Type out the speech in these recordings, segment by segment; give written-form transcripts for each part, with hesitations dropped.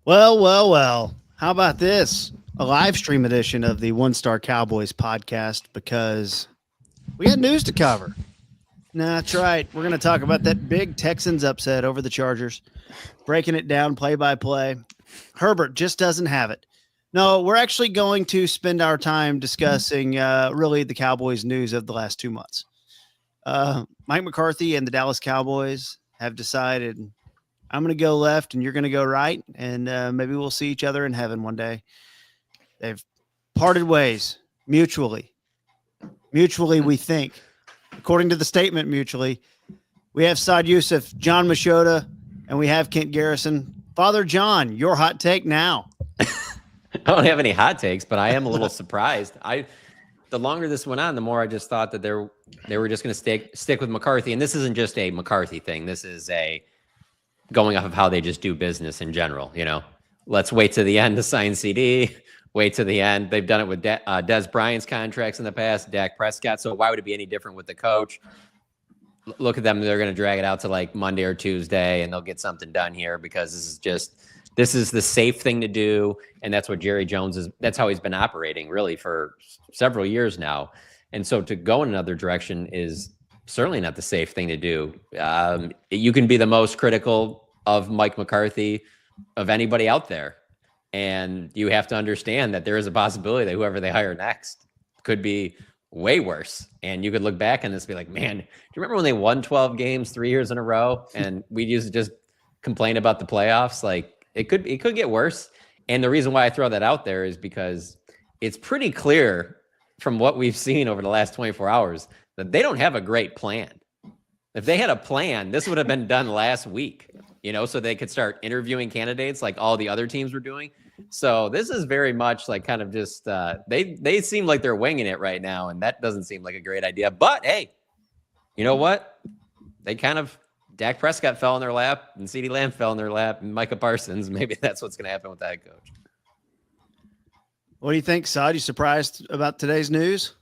Well. How about this? A live stream edition of the One Star Cowboys podcast because we got news to cover. That's right. We're going to talk about that big Texans upset over the Chargers, breaking it down play by play. Herbert just doesn't have it. No, we're actually going to spend our time discussing really the Cowboys news of the last 2 months. Mike McCarthy and the Dallas Cowboys have decided I'm going to go left and you're going to go right, and maybe we'll see each other in heaven one day. They've parted ways mutually. Mutually, we think. According to the statement, mutually, we have Saad Youssef, John Machota, and we have Kent Garrison. Father John, your hot take now. I don't have any hot takes, but I am a little surprised. The longer this went on, the more I just thought that they were just going to stick with McCarthy. And this isn't just a McCarthy thing. This is going off of how they just do business in general. Let's wait to the end to sign CD. Wait to the end. They've done it with Des Bryant's contracts in the past, Dak Prescott. So why would it be any different with the coach? Look at them. They're going to drag it out to like Monday or Tuesday, and they'll get something done here because this is the safe thing to do. And that's what Jerry Jones is. That's how he's been operating really for several years now. And so to go in another direction is certainly not the safe thing to do. You can be the most critical of Mike McCarthy of anybody out there. And you have to understand that there is a possibility that whoever they hire next could be way worse. And you could look back on this and be like, man, do you remember when they won 12 games 3 years in a row? And we used to just complain about the playoffs. Like it could get worse. And the reason why I throw that out there is because it's pretty clear from what we've seen over the last 24 hours that they don't have a great plan. If they had a plan, this would have been done last week, so they could start interviewing candidates like all the other teams were doing. So this is very much like kind of just they seem like they're winging it right now, and that doesn't seem like a great idea. But hey, you know what? Dak Prescott fell in their lap, and CeeDee Lamb fell in their lap, and Micah Parsons. Maybe that's what's going to happen with that coach. What do you think, Saad? You surprised about today's news?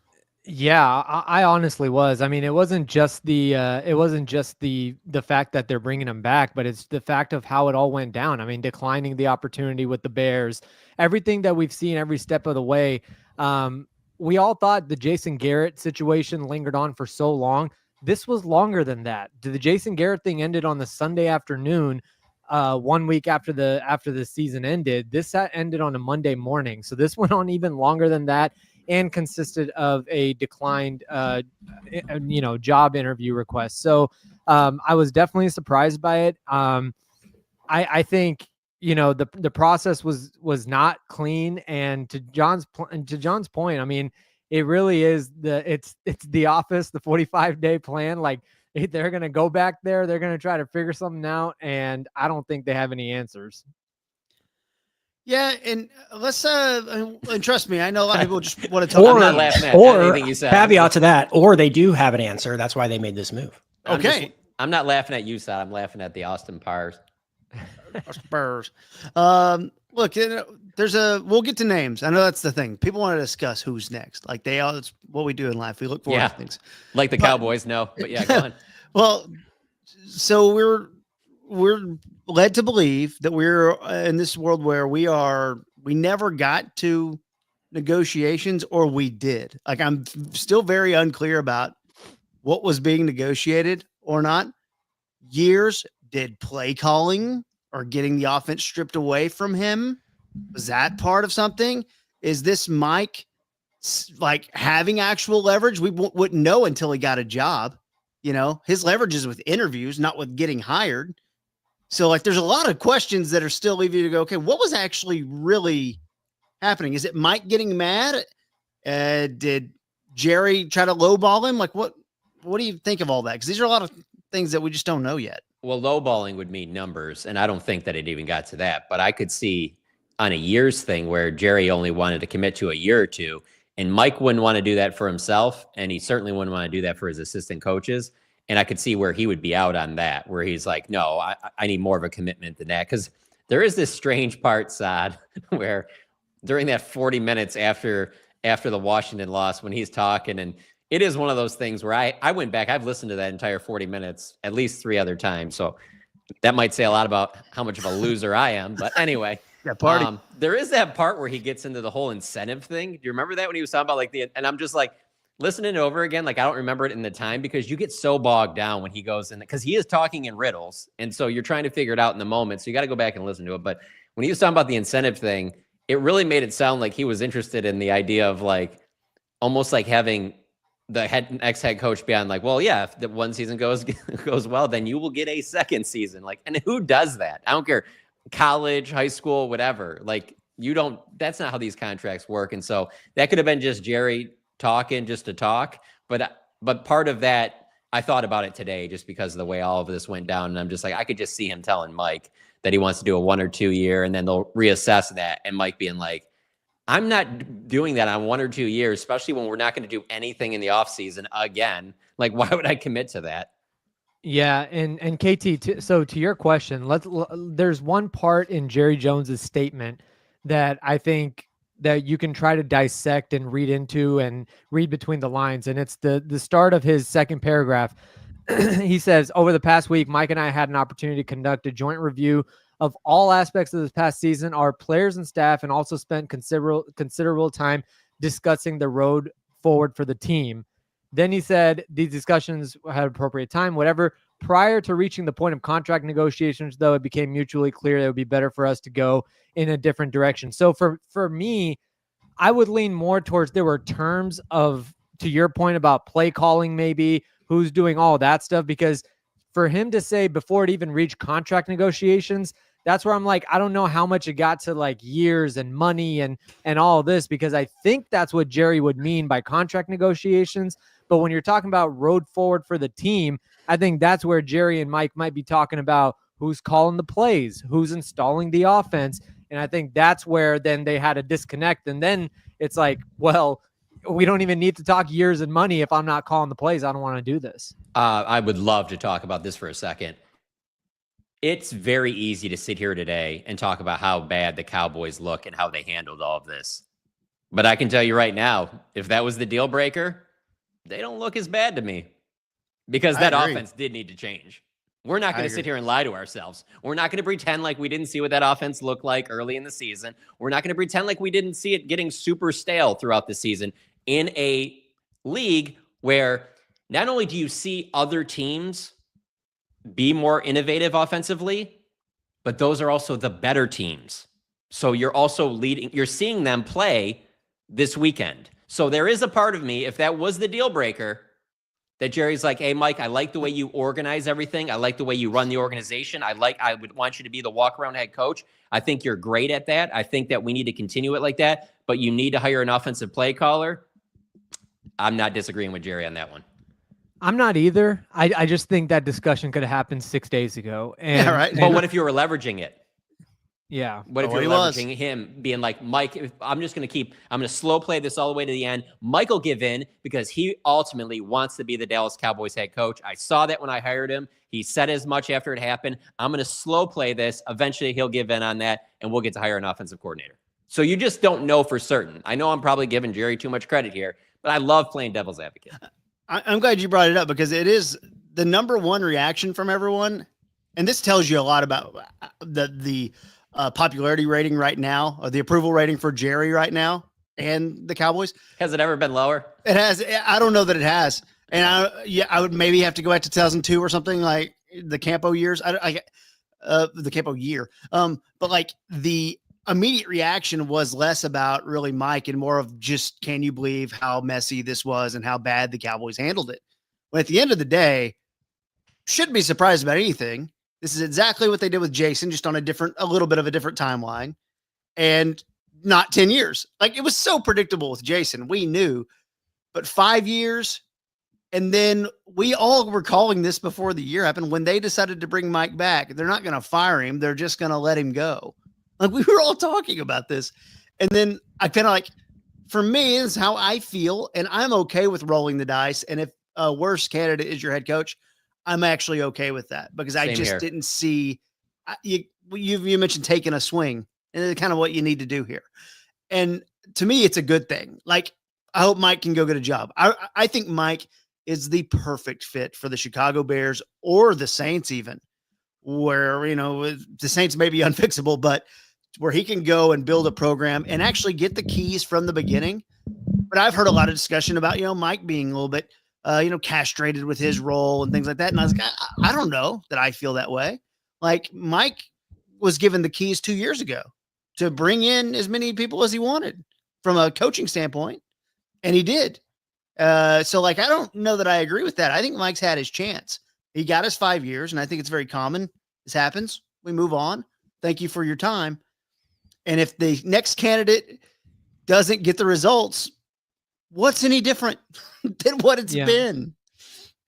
Yeah, I honestly was. I mean, it wasn't just the fact that they're bringing him back, but it's the fact of how it all went down. I mean, declining the opportunity with the Bears, everything that we've seen every step of the way. We all thought the Jason Garrett situation lingered on for so long. This was longer than that. The Jason Garrett thing ended on the Sunday afternoon, 1 week after the season ended. This ended on a Monday morning, so this went on even longer than that. And consisted of a declined, job interview request. So I was definitely surprised by it. I think the process was not clean. And to John's point, I mean, it really is it's the office, the 45-day plan. Like they're gonna go back there, they're gonna try to figure something out, and I don't think they have any answers. Yeah, and let's and trust me, I know a lot of people just want to talk. I'm not laughing at anything you said. Caveat to that, or they do have an answer. That's why they made this move. Okay, I'm not laughing at you, Saad. I'm laughing at the Austin Powers. Spurs. Look, we'll get to names. I know that's the thing. People want to discuss who's next. Like it's what we do in life. We look forward to things. Like the Cowboys, no. But yeah, go on. Well, so we're led to believe that we're in this world where we never got to negotiations, or we did. Like I'm still very unclear about what was being negotiated or not. Years did play calling or getting the offense stripped away from him. Was that part of something? Is this Mike like having actual leverage? We wouldn't know until he got a job. His leverage is with interviews, not with getting hired. So like, there's a lot of questions that are still leaving you to go, okay, what was actually really happening? Is it Mike getting mad? Did Jerry try to lowball him? Like what do you think of all that? Because these are a lot of things that we just don't know yet. Well, lowballing would mean numbers, and I don't think that it even got to that. But I could see on a year's thing where Jerry only wanted to commit to a year or two, and Mike wouldn't want to do that for himself, and he certainly wouldn't want to do that for his assistant coaches. And I could see where he would be out on that, where he's like, no, I need more of a commitment than that. Because there is this strange part, Saad, where during that 40 minutes after the Washington loss, when he's talking, and it is one of those things where I went back, I've listened to that entire 40 minutes at least 3 other times. So that might say a lot about how much of a loser I am. But anyway, That party. There is that part where he gets into the whole incentive thing. Do you remember that when he was talking about and I'm just like listening it over again. Like I don't remember it in the time because you get so bogged down when he goes in because he is talking in riddles. And so you're trying to figure it out in the moment. So you got to go back and listen to it. But when he was talking about the incentive thing, it really made it sound like he was interested in the idea of like, almost like having the ex-head coach be on like, well, yeah, if the one season goes well, then you will get a second season. Like, and who does that? I don't care. College, high school, whatever. Like that's not how these contracts work. And so that could have been just Jerry talking just to talk. But part of that, I thought about it today just because of the way all of this went down. And I'm just like, I could just see him telling Mike that he wants to do a 1 or 2 year and then they'll reassess that. And Mike being like, I'm not doing that on 1 or 2 years, especially when we're not going to do anything in the offseason again. Like, why would I commit to that? Yeah, and KT, so to your question, there's one part in Jerry Jones's statement that I think that you can try to dissect and read into and read between the lines, and it's the start of his second paragraph. He says, over the past week, Mike and I had an opportunity to conduct a joint review of all aspects of this past season, our players and staff, and also spent considerable time discussing the road forward for the team. Then he said these discussions had appropriate time, whatever. Prior to reaching the point of contract negotiations, though, it became mutually clear that it would be better for us to go in a different direction. So for me, I would lean more towards there were terms of, to your point about play calling, maybe who's doing all that stuff, because for him to say before it even reached contract negotiations, that's where I'm like, I don't know how much it got to like years and money and all of this, because I think that's what Jerry would mean by contract negotiations. But when you're talking about road forward for the team, I think that's where Jerry and Mike might be talking about who's calling the plays, who's installing the offense. And I think that's where then they had a disconnect. And then it's like, well, we don't even need to talk years and money. If I'm not calling the plays, I don't want to do this. I would love to talk about this for a second. It's very easy to sit here today and talk about how bad the Cowboys look and how they handled all of this. But I can tell you right now, if that was the deal breaker, they don't look as bad to me because that offense did need to change. We're not going to sit here and lie to ourselves. We're not going to pretend like we didn't see what that offense looked like early in the season. We're not going to pretend like we didn't see it getting super stale throughout the season in a league where not only do you see other teams be more innovative offensively, but those are also the better teams. So you're also you're seeing them play this weekend. So there is a part of me, if that was the deal breaker, that Jerry's like, hey, Mike, I like the way you organize everything. I like the way you run the organization. I would want you to be the walk-around head coach. I think you're great at that. I think that we need to continue it like that, but you need to hire an offensive play caller. I'm not disagreeing with Jerry on that one. I'm not either. I just think that discussion could have happened 6 days ago. And, yeah, right. But what if you were leveraging it? Yeah. What if you're leveraging him being like, Mike, I'm going to slow play this all the way to the end. Mike will give in because he ultimately wants to be the Dallas Cowboys head coach. I saw that when I hired him. He said as much after it happened. I'm going to slow play this. Eventually he'll give in on that and we'll get to hire an offensive coordinator. So you just don't know for certain. I know I'm probably giving Jerry too much credit here, but I love playing devil's advocate. I'm glad you brought it up because it is the number one reaction from everyone. And this tells you a lot about the popularity rating right now, or the approval rating for Jerry right now and the Cowboys. Has it ever been lower? It has. I don't know that it has. And I would maybe have to go back to 2002 or something, like the Campo years. The Campo year. But like the immediate reaction was less about really Mike and more of just, can you believe how messy this was and how bad the Cowboys handled it? But at the end of the day, shouldn't be surprised about anything. This is exactly what they did with Jason, just on a little bit of a different timeline, and not 10 years. Like, it was so predictable with Jason. We knew, but 5 years. And then we all were calling this before the year happened. When they decided to bring Mike back, they're not going to fire him. They're just going to let him go. Like, we were all talking about this. And then I kind of like, for me, this is how I feel. And I'm okay with rolling the dice. And if a worse candidate is your head coach, I'm actually okay with that, because I just didn't see you mentioned taking a swing, and it's kind of what you need to do here. And to me, it's a good thing. Like, I hope Mike can go get a job. I think Mike is the perfect fit for the Chicago Bears or the Saints, even, where, the Saints may be unfixable, but where he can go and build a program and actually get the keys from the beginning. But I've heard a lot of discussion about, Mike being a little bit, castrated with his role and things like that. And I was like, I don't know that I feel that way. Like Mike was given the keys 2 years ago to bring in as many people as he wanted from a coaching standpoint. And he did. So I don't know that I agree with that. I think Mike's had his chance. He got his 5 years, and I think it's very common. This happens. We move on. Thank you for your time. And if the next candidate doesn't get the results, what's any different than what it's been?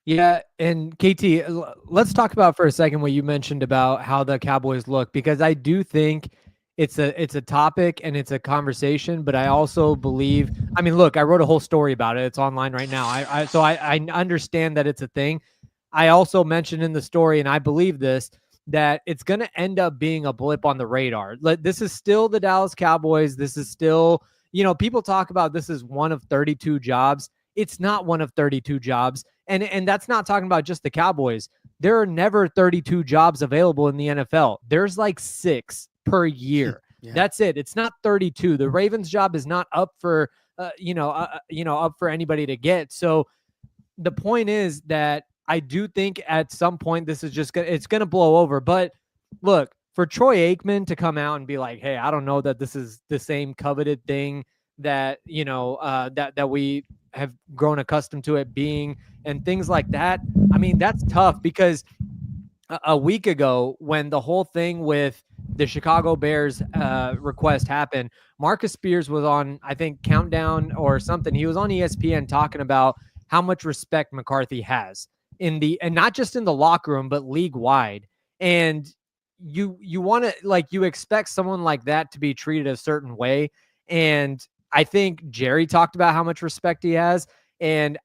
Yeah. And KT, let's talk about for a second what you mentioned about how the Cowboys look, because I do think it's a topic and it's a conversation, but I also believe, look, I wrote a whole story about it. It's online right now. So I understand that it's a thing. I also mentioned in the story, and I believe this, that it's going to end up being a blip on the radar. This is still the Dallas Cowboys. This is still, people talk about this is one of 32 jobs. It's not one of 32 jobs. And that's not talking about just the Cowboys. There are never 32 jobs available in the NFL. There's like 6 per year. Yeah. That's it. It's not 32. The Ravens job is not up for, up for anybody to get. So the point is that I do think at some point this is just it's going to blow over. But look, for Troy Aikman to come out and be like, hey, I don't know that this is the same coveted thing that, that we have grown accustomed to it being, and things like that. That's tough, because a week ago when the whole thing with the Chicago Bears request happened, Marcus Spears was on, I think, Countdown or something. He was on ESPN talking about how much respect McCarthy has and not just in the locker room, but league wide. And you want to, you expect someone like that to be treated a certain way. And I think Jerry talked about how much respect he has. And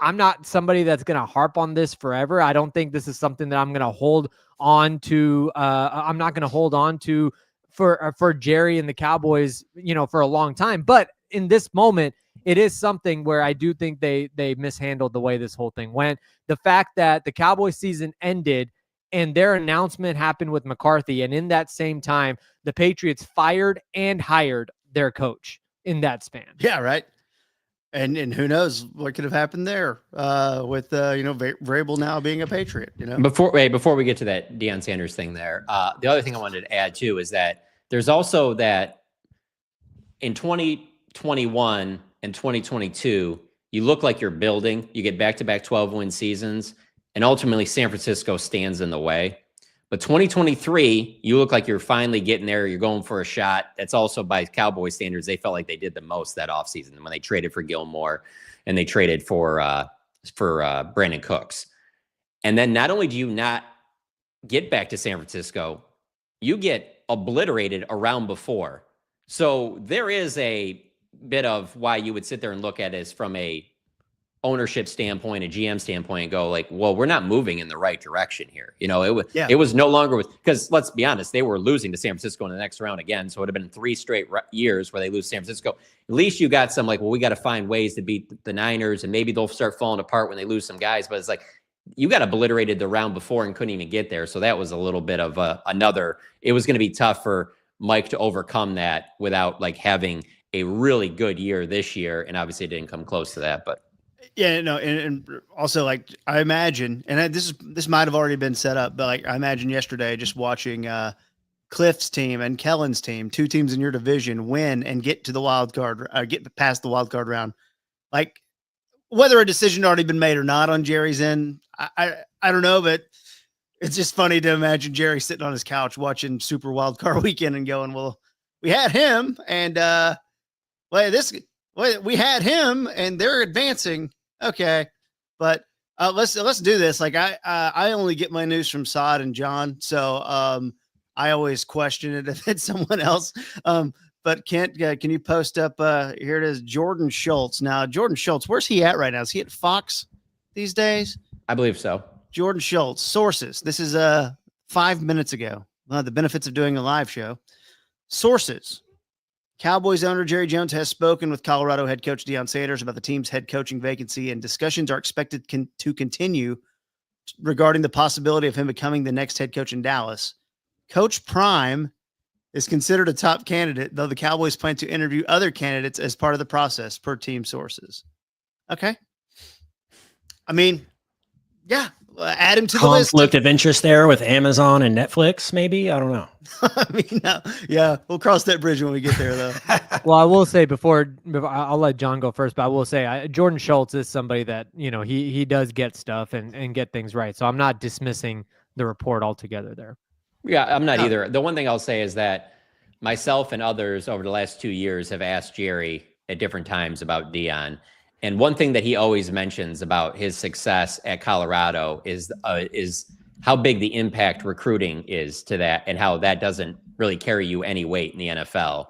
I'm not somebody that's going to harp on this forever. I don't think this is something that I'm going to hold on to. I'm not going to hold on to for Jerry and the Cowboys, for a long time. But in this moment, it is something where I do think they mishandled the way this whole thing went. The fact that the Cowboys season ended and their announcement happened with McCarthy, and in that same time, the Patriots fired and hired their coach in that span. Yeah, right. And who knows what could have happened there with Vrabel now being a Patriot. Before we get to that Deion Sanders thing, there, the other thing I wanted to add too is that there's also that in 2021 and 2022, you look like you're building. You get back-to-back 12-win seasons, and ultimately San Francisco stands in the way. But 2023, you look like you're finally getting there. You're going for a shot. That's also, by Cowboy standards, they felt like they did the most that offseason when they traded for Gilmore and they traded for Brandon Cooks. And then not only do you not get back to San Francisco, you get obliterated a round before. So there is a bit of why you would sit there and look at it from a ownership standpoint, a GM standpoint, and go well, we're not moving in the right direction here. It was no longer because let's be honest, they were losing to San Francisco in the next round again. So it would have been 3 straight years where they lose San Francisco. At least you got some we got to find ways to beat the Niners, and maybe they'll start falling apart when they lose some guys. But it's you got obliterated the round before and couldn't even get there. So that was a little bit of it was going to be tough for Mike to overcome that without having a really good year this year. And obviously it didn't come close to that, but yeah, no. And also I imagine, and this might've already been set up, but I imagine yesterday just watching Cliff's team and Kellen's team, 2 teams in your division, win and get to the wild card, get past the wild card round. Whether a decision had already been made or not on Jerry's end, I don't know, but it's just funny to imagine Jerry sitting on his couch watching Super Wild Card Weekend and going, well, we had him and, we had him and they're advancing. Okay. But let's do this. I only get my news from Saad and John. So I always question it if it's someone else. But Kent, can you post up here it is, Jordan Schultz. Now, Jordan Schultz, where's he at right now? Is he at Fox these days? I believe so. Jordan Schultz, sources. This is 5 minutes ago. The benefits of doing a live show. Sources. Cowboys owner Jerry Jones has spoken with Colorado head coach Deion Sanders about the team's head coaching vacancy, and discussions are expected to continue regarding the possibility of him becoming the next head coach in Dallas. Coach Prime is considered a top candidate, though the Cowboys plan to interview other candidates as part of the process, per team sources. Okay. I mean, yeah, add him to the list. Conflict of interest there with Amazon and Netflix, maybe? I don't know. I mean, no, yeah, we'll cross that bridge when we get there, though. Well, I will say before I'll let John go first, but I will say Jordan Schultz is somebody that, he does get stuff and get things right. So I'm not dismissing the report altogether there. Yeah, I'm not either. The one thing I'll say is that myself and others over the last 2 years have asked Jerry at different times about Deion. And one thing that he always mentions about his success at Colorado is how big the impact recruiting is to that, and how that doesn't really carry you any weight in the NFL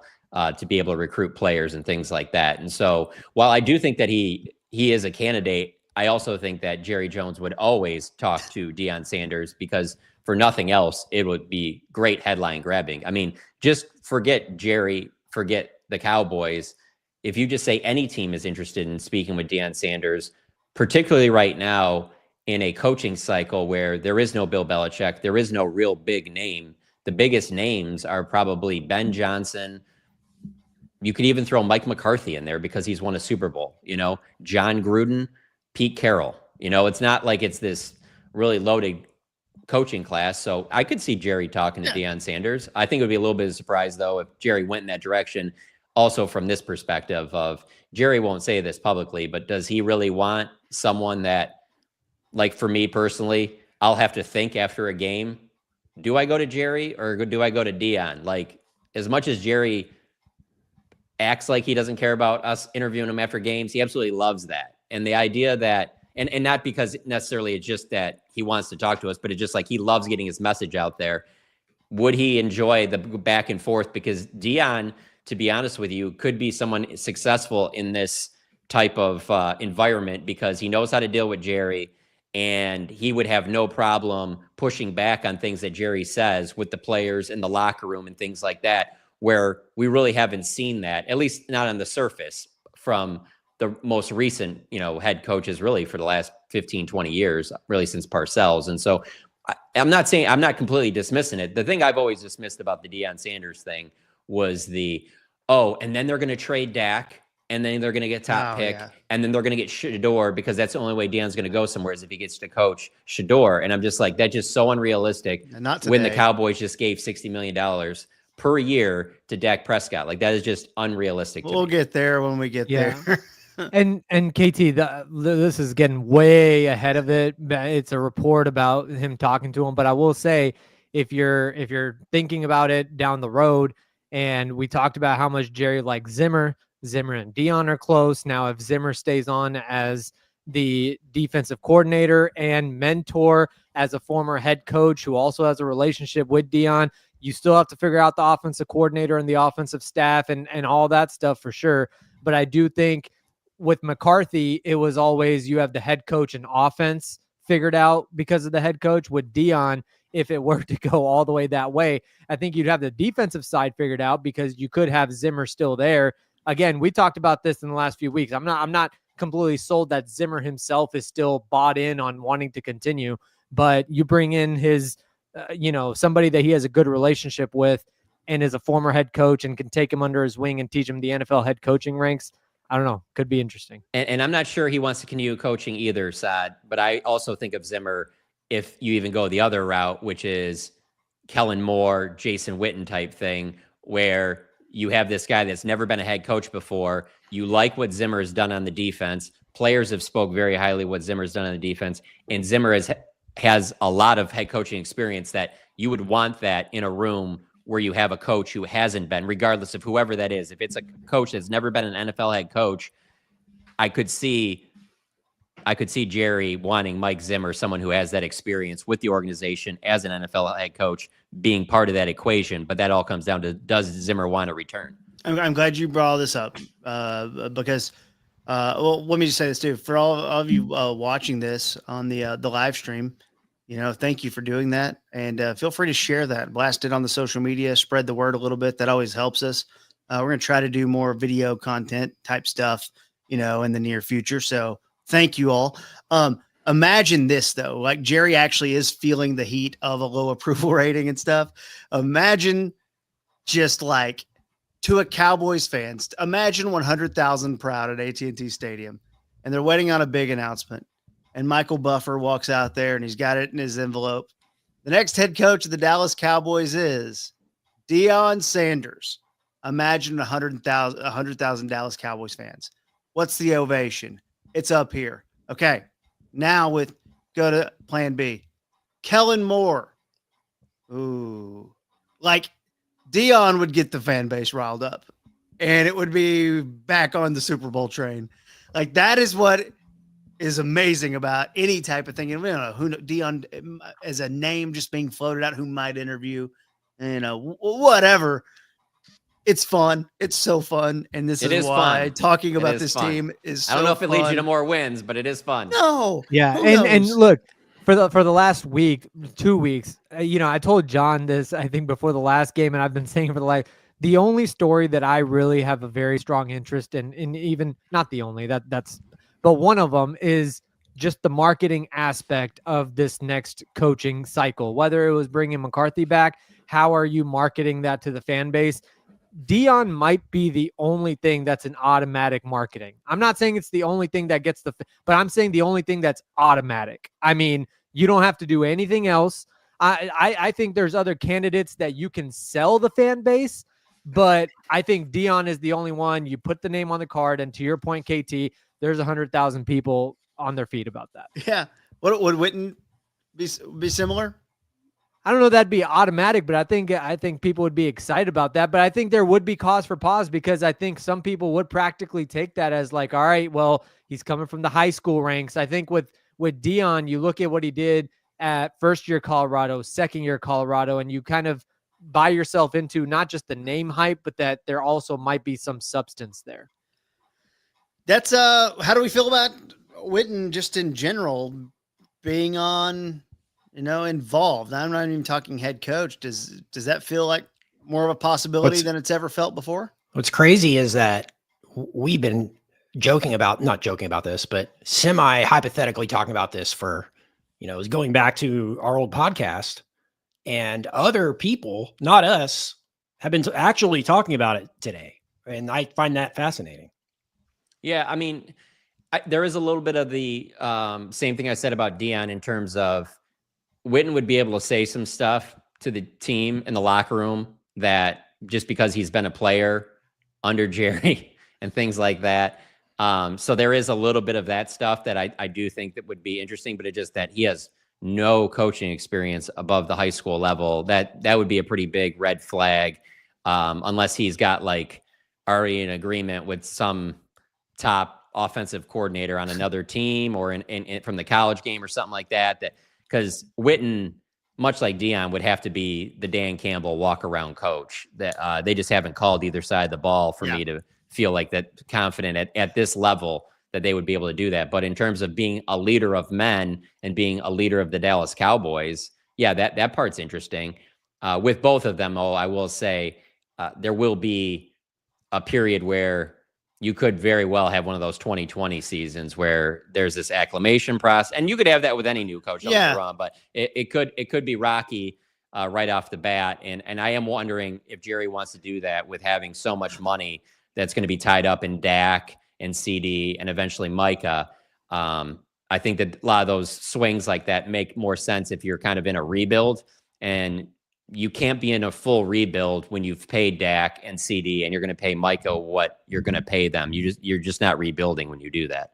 to be able to recruit players and things like that. And so while I do think that he is a candidate, I also think that Jerry Jones would always talk to Deion Sanders, because for nothing else, it would be great headline grabbing. I mean, just forget Jerry, forget the Cowboys. If you just say any team is interested in speaking with Deion Sanders, particularly right now in a coaching cycle where there is no Bill Belichick, there is no real big name. The biggest names are probably Ben Johnson. You could even throw Mike McCarthy in there because he's won a Super Bowl, John Gruden, Pete Carroll. It's not like it's this really loaded coaching class. So I could see Jerry talking to Deion Sanders. I think it would be a little bit of a surprise, though, if Jerry went in that direction. Also, from this perspective of Jerry won't say this publicly, but does he really want someone that, like for me personally, I'll have to think after a game, do I go to Jerry or do I go to Deion? Like, as much as Jerry acts like he doesn't care about us interviewing him after games, he absolutely loves that. And the idea that, and not because necessarily it's just that he wants to talk to us, but it's just like he loves getting his message out there. Would he enjoy the back and forth? Because Deion, to be honest with you, could be someone successful in this type of environment because he knows how to deal with Jerry, and he would have no problem pushing back on things that Jerry says with the players in the locker room and things like that, where we really haven't seen that, at least not on the surface, from the most recent, head coaches really for the last 15, 20 years, really since Parcells. And so I'm not completely dismissing it. The thing I've always dismissed about the Deion Sanders thing was and then they're going to trade Dak, and then they're going to get top pick, and then they're going to get Shador, because that's the only way Deion's going to go somewhere is if he gets to coach Shador. And I'm just like, that's just so unrealistic. Not today. When the Cowboys just gave $60 million per year to Dak Prescott. Like, that is just unrealistic. We'll get there when we get there. And KT, this is getting way ahead of it. It's a report about him talking to him, but I will say, if you're thinking about it down the road, and we talked about how much Jerry likes Zimmer and Deion are close. Now, if Zimmer stays on as the defensive coordinator and mentor as a former head coach who also has a relationship with Deion, you still have to figure out the offensive coordinator and the offensive staff and all that stuff for sure. But I do think with McCarthy, it was always you have the head coach and offense figured out because of the head coach. With Deion, if it were to go all the way that way, I think you'd have the defensive side figured out because you could have Zimmer still there. Again, we talked about this in the last few weeks. I'm not completely sold that Zimmer himself is still bought in on wanting to continue, but you bring in his, somebody that he has a good relationship with and is a former head coach and can take him under his wing and teach him the NFL head coaching ranks. I don't know. Could be interesting. And I'm not sure he wants to continue coaching either, Saad, but I also think of Zimmer, if you even go the other route, which is Kellen Moore, Jason Witten type thing, where you have this guy that's never been a head coach before. You like what Zimmer has done on the defense. Players have spoke very highly what Zimmer's done on the defense. And Zimmer has a lot of head coaching experience that you would want that in a room where you have a coach who hasn't been, regardless of whoever that is. If it's a coach that's never been an NFL head coach, I could see Jerry wanting Mike Zimmer, someone who has that experience with the organization as an NFL head coach, being part of that equation. But that all comes down to, does Zimmer want to return? I'm glad you brought all this up because, let me just say this too. For all of you watching this on the live stream, thank you for doing that. And feel free to share that, blast it on the social media, spread the word a little bit. That always helps us. We're going to try to do more video content type stuff, in the near future. So thank you all. Imagine this though, like Jerry actually is feeling the heat of a low approval rating and stuff. Imagine just like to a Cowboys fans. Imagine 100,000 proud at AT&T Stadium, and they're waiting on a big announcement. And Michael Buffer walks out there, and he's got it in his envelope. The next head coach of the Dallas Cowboys is Deion Sanders. Imagine 100,000 Dallas Cowboys fans. What's the ovation? It's up here. Okay, now go to plan B. Kellen Moore. Ooh. Like, Deion would get the fan base riled up, and it would be back on the Super Bowl train. Like, that is what is amazing about any type of thing. And we don't know who Deion as a name just being floated out, who might interview, whatever. It's fun. It's so fun. And this is why fun. Talking about this team is so I don't know if it fun. leads you to more wins, but it is fun. No. Yeah. And look, for the last week, 2 weeks, I told John this, I think before the last game, and I've been saying for the only story that I really have a very strong interest in even not the only but one of them is just the marketing aspect of this next coaching cycle, whether it was bringing McCarthy back, how are you marketing that to the fan base? Deion might be the only thing that's an automatic marketing. I'm not saying it's the only thing that gets but I'm saying the only thing that's automatic. I mean, you don't have to do anything else. I think there's other candidates that you can sell the fan base, but I think Deion is the only one. You put the name on the card, and to your point, KT, there's 100,000 people on their feet about that. Yeah. Would Witten be similar? I don't know if that'd be automatic, but I think people would be excited about that. But I think there would be cause for pause, because I think some people would practically take that as like, all right, well, he's coming from the high school ranks. I think with Deion, you look at what he did at first year Colorado, second year Colorado, and you kind of buy yourself into not just the name hype, but that there also might be some substance there. That's how do we feel about Witten just in general being on, involved? I'm not even talking head coach. Does that feel like more of a possibility than it's ever felt before? What's crazy is that we've been not joking about this, but semi hypothetically talking about this for, is going back to our old podcast, and other people, not us, have been actually talking about it today. And I find that fascinating. Yeah, I mean, there is a little bit of the same thing I said about Deion in terms of Witten would be able to say some stuff to the team in the locker room that just because he's been a player under Jerry and things like that. So there is a little bit of that stuff that I do think that would be interesting, but it's just that he has no coaching experience above the high school level. That would be a pretty big red flag, unless he's got already an agreement with some top offensive coordinator on another team or in from the college game or something like that. Because Witten, much like Deion, would have to be the Dan Campbell walk around coach. That they just haven't called either side of the ball for me to feel like that confident at this level that they would be able to do that. But in terms of being a leader of men and being a leader of the Dallas Cowboys, yeah, that part's interesting. With both of them, though, I will say there will be a period where you could very well have one of those 2020 seasons where there's this acclimation process, and you could have that with any new coach. Don't get me wrong, but it could be rocky right off the bat. And I am wondering if Jerry wants to do that with having so much money that's going to be tied up in Dak and CD and eventually Micah. I think that a lot of those swings like that make more sense if you're kind of in a rebuild, and you can't be in a full rebuild when you've paid Dak and CD and you're going to pay Micah what you're going to pay them. You're just not rebuilding when you do that.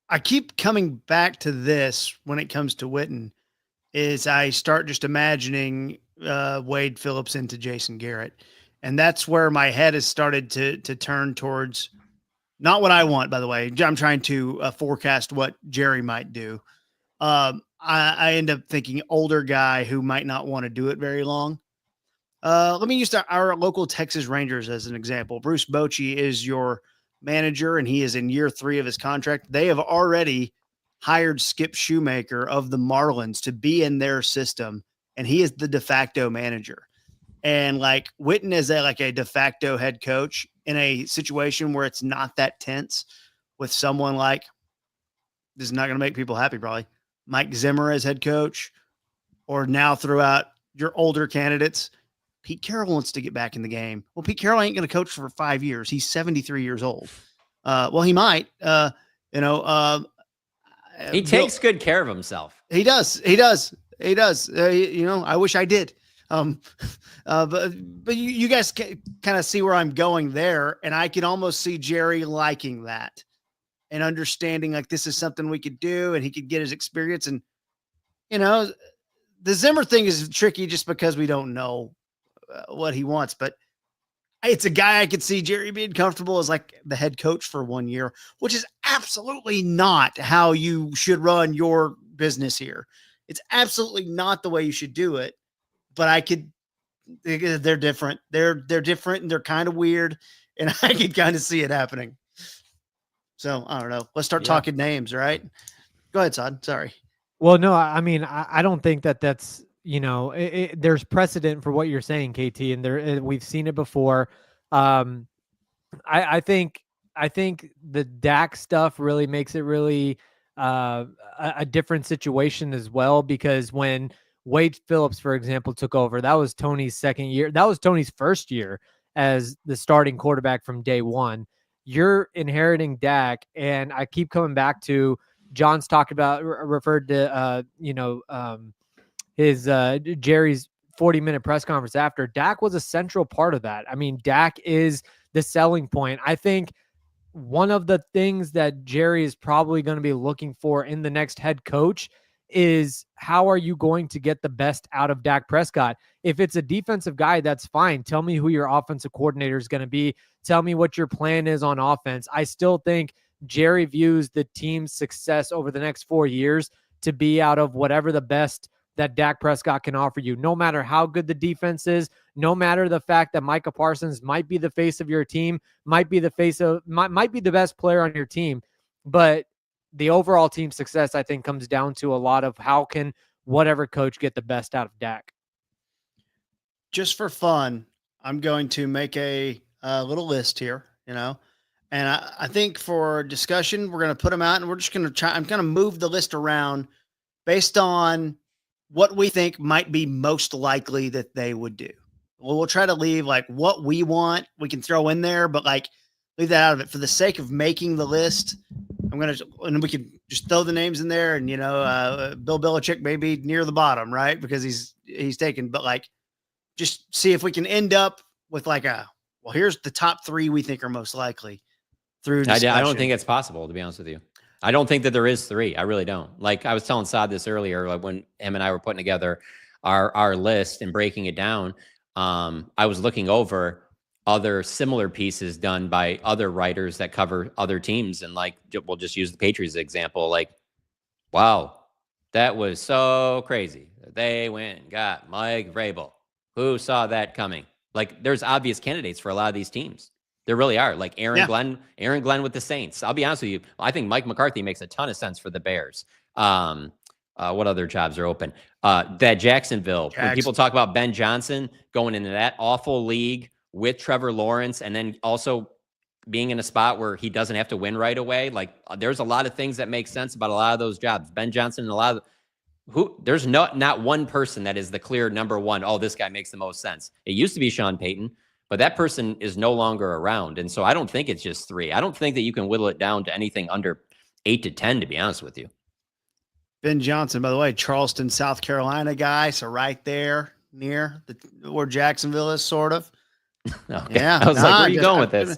I keep coming back to this when it comes to Witten, is I start just imagining Wade Phillips into Jason Garrett. And that's where my head has started to turn towards not what I want, by the way. I'm trying to forecast what Jerry might do. I end up thinking older guy who might not want to do it very long. Let me use our local Texas Rangers as an example. Bruce Bochy is your manager, and he is in year 3 of his contract. They have already hired Skip Shoemaker of the Marlins to be in their system, and he is the de facto manager. And Witten is a de facto head coach in a situation where it's not that tense with someone this is not going to make people happy, probably Mike Zimmer as head coach, or now throughout your older candidates, Pete Carroll wants to get back in the game. Well, Pete Carroll ain't going to coach for 5 years. He's 73 years old. Well, he might. He takes good care of himself. He does. I wish I did. But you guys kind of see where I'm going there, and I can almost see Jerry liking that and understanding like this is something we could do, and he could get his experience. And the Zimmer thing is tricky just because we don't know what he wants, but it's a guy I could see Jerry being comfortable as like the head coach for 1 year, which is absolutely not how you should run your business here. It's absolutely not the way you should do it. But they're different. They're different and they're kind of weird. And I could kind of see it happening. So I don't know. Let's start talking names. All right. Go ahead, Todd. Sorry. Well, no, I mean, I don't think that's, there's precedent for what you're saying, KT, and we've seen it before. I think the Dak stuff really makes it really a different situation as well, because when Wade Phillips, for example, took over, that was Tony's second year. That was Tony's first year as the starting quarterback from day one. You're inheriting Dak, and I keep coming back to John's talked about, referred to, his Jerry's 40-minute press conference after. Dak was a central part of that. I mean, Dak is the selling point. I think one of the things that Jerry is probably going to be looking for in the next head coach is how are you going to get the best out of Dak Prescott? If it's a defensive guy, that's fine. Tell me who your offensive coordinator is going to be. Tell me what your plan is on offense. I still think Jerry views the team's success over the next 4 years to be out of whatever the best that Dak Prescott can offer you, no matter how good the defense is, no matter the fact that Micah Parsons might be the face of your team, might be the best player on your team. But the overall team success, I think, comes down to a lot of how can whatever coach get the best out of Dak. Just for fun, I'm going to make a little list here, and I think for discussion, we're going to put them out, and we're just going to try. I'm going to move the list around based on what we think might be most likely that they would do. We'll try to leave like what we want, we can throw in there, but like leave that out of it for the sake of making the list. And we can just throw the names in there, and Bill Belichick may be near the bottom, right? Because he's taken, but like just see if we can end up with like here's the top 3 we think are most likely through discussion. I don't think it's possible, to be honest with you. I don't think that there is 3. I really don't. Like I was telling Saad this earlier, like when him and I were putting together our list and breaking it down, I was looking over other similar pieces done by other writers that cover other teams. And like, we'll just use the Patriots example. Like, wow, that was so crazy. They went and got Mike Vrabel. Who saw that coming? Like there's obvious candidates for a lot of these teams. There really are. Like Aaron Glenn with the Saints. I'll be honest with you. I think Mike McCarthy makes a ton of sense for the Bears. What other jobs are open? That Jacksonville. When people talk about Ben Johnson going into that awful league with Trevor Lawrence, and then also being in a spot where he doesn't have to win right away. Like there's a lot of things that make sense about a lot of those jobs. Ben Johnson and a lot of there's not one person that is the clear number one. Oh, this guy makes the most sense. It used to be Sean Payton, but that person is no longer around. And so I don't think it's just 3. I don't think that you can whittle it down to anything under 8 to 10, to be honest with you. Ben Johnson, by the way, Charleston, South Carolina guy. So right there near where Jacksonville is, sort of. Okay. Yeah. I was like, where are you going with this?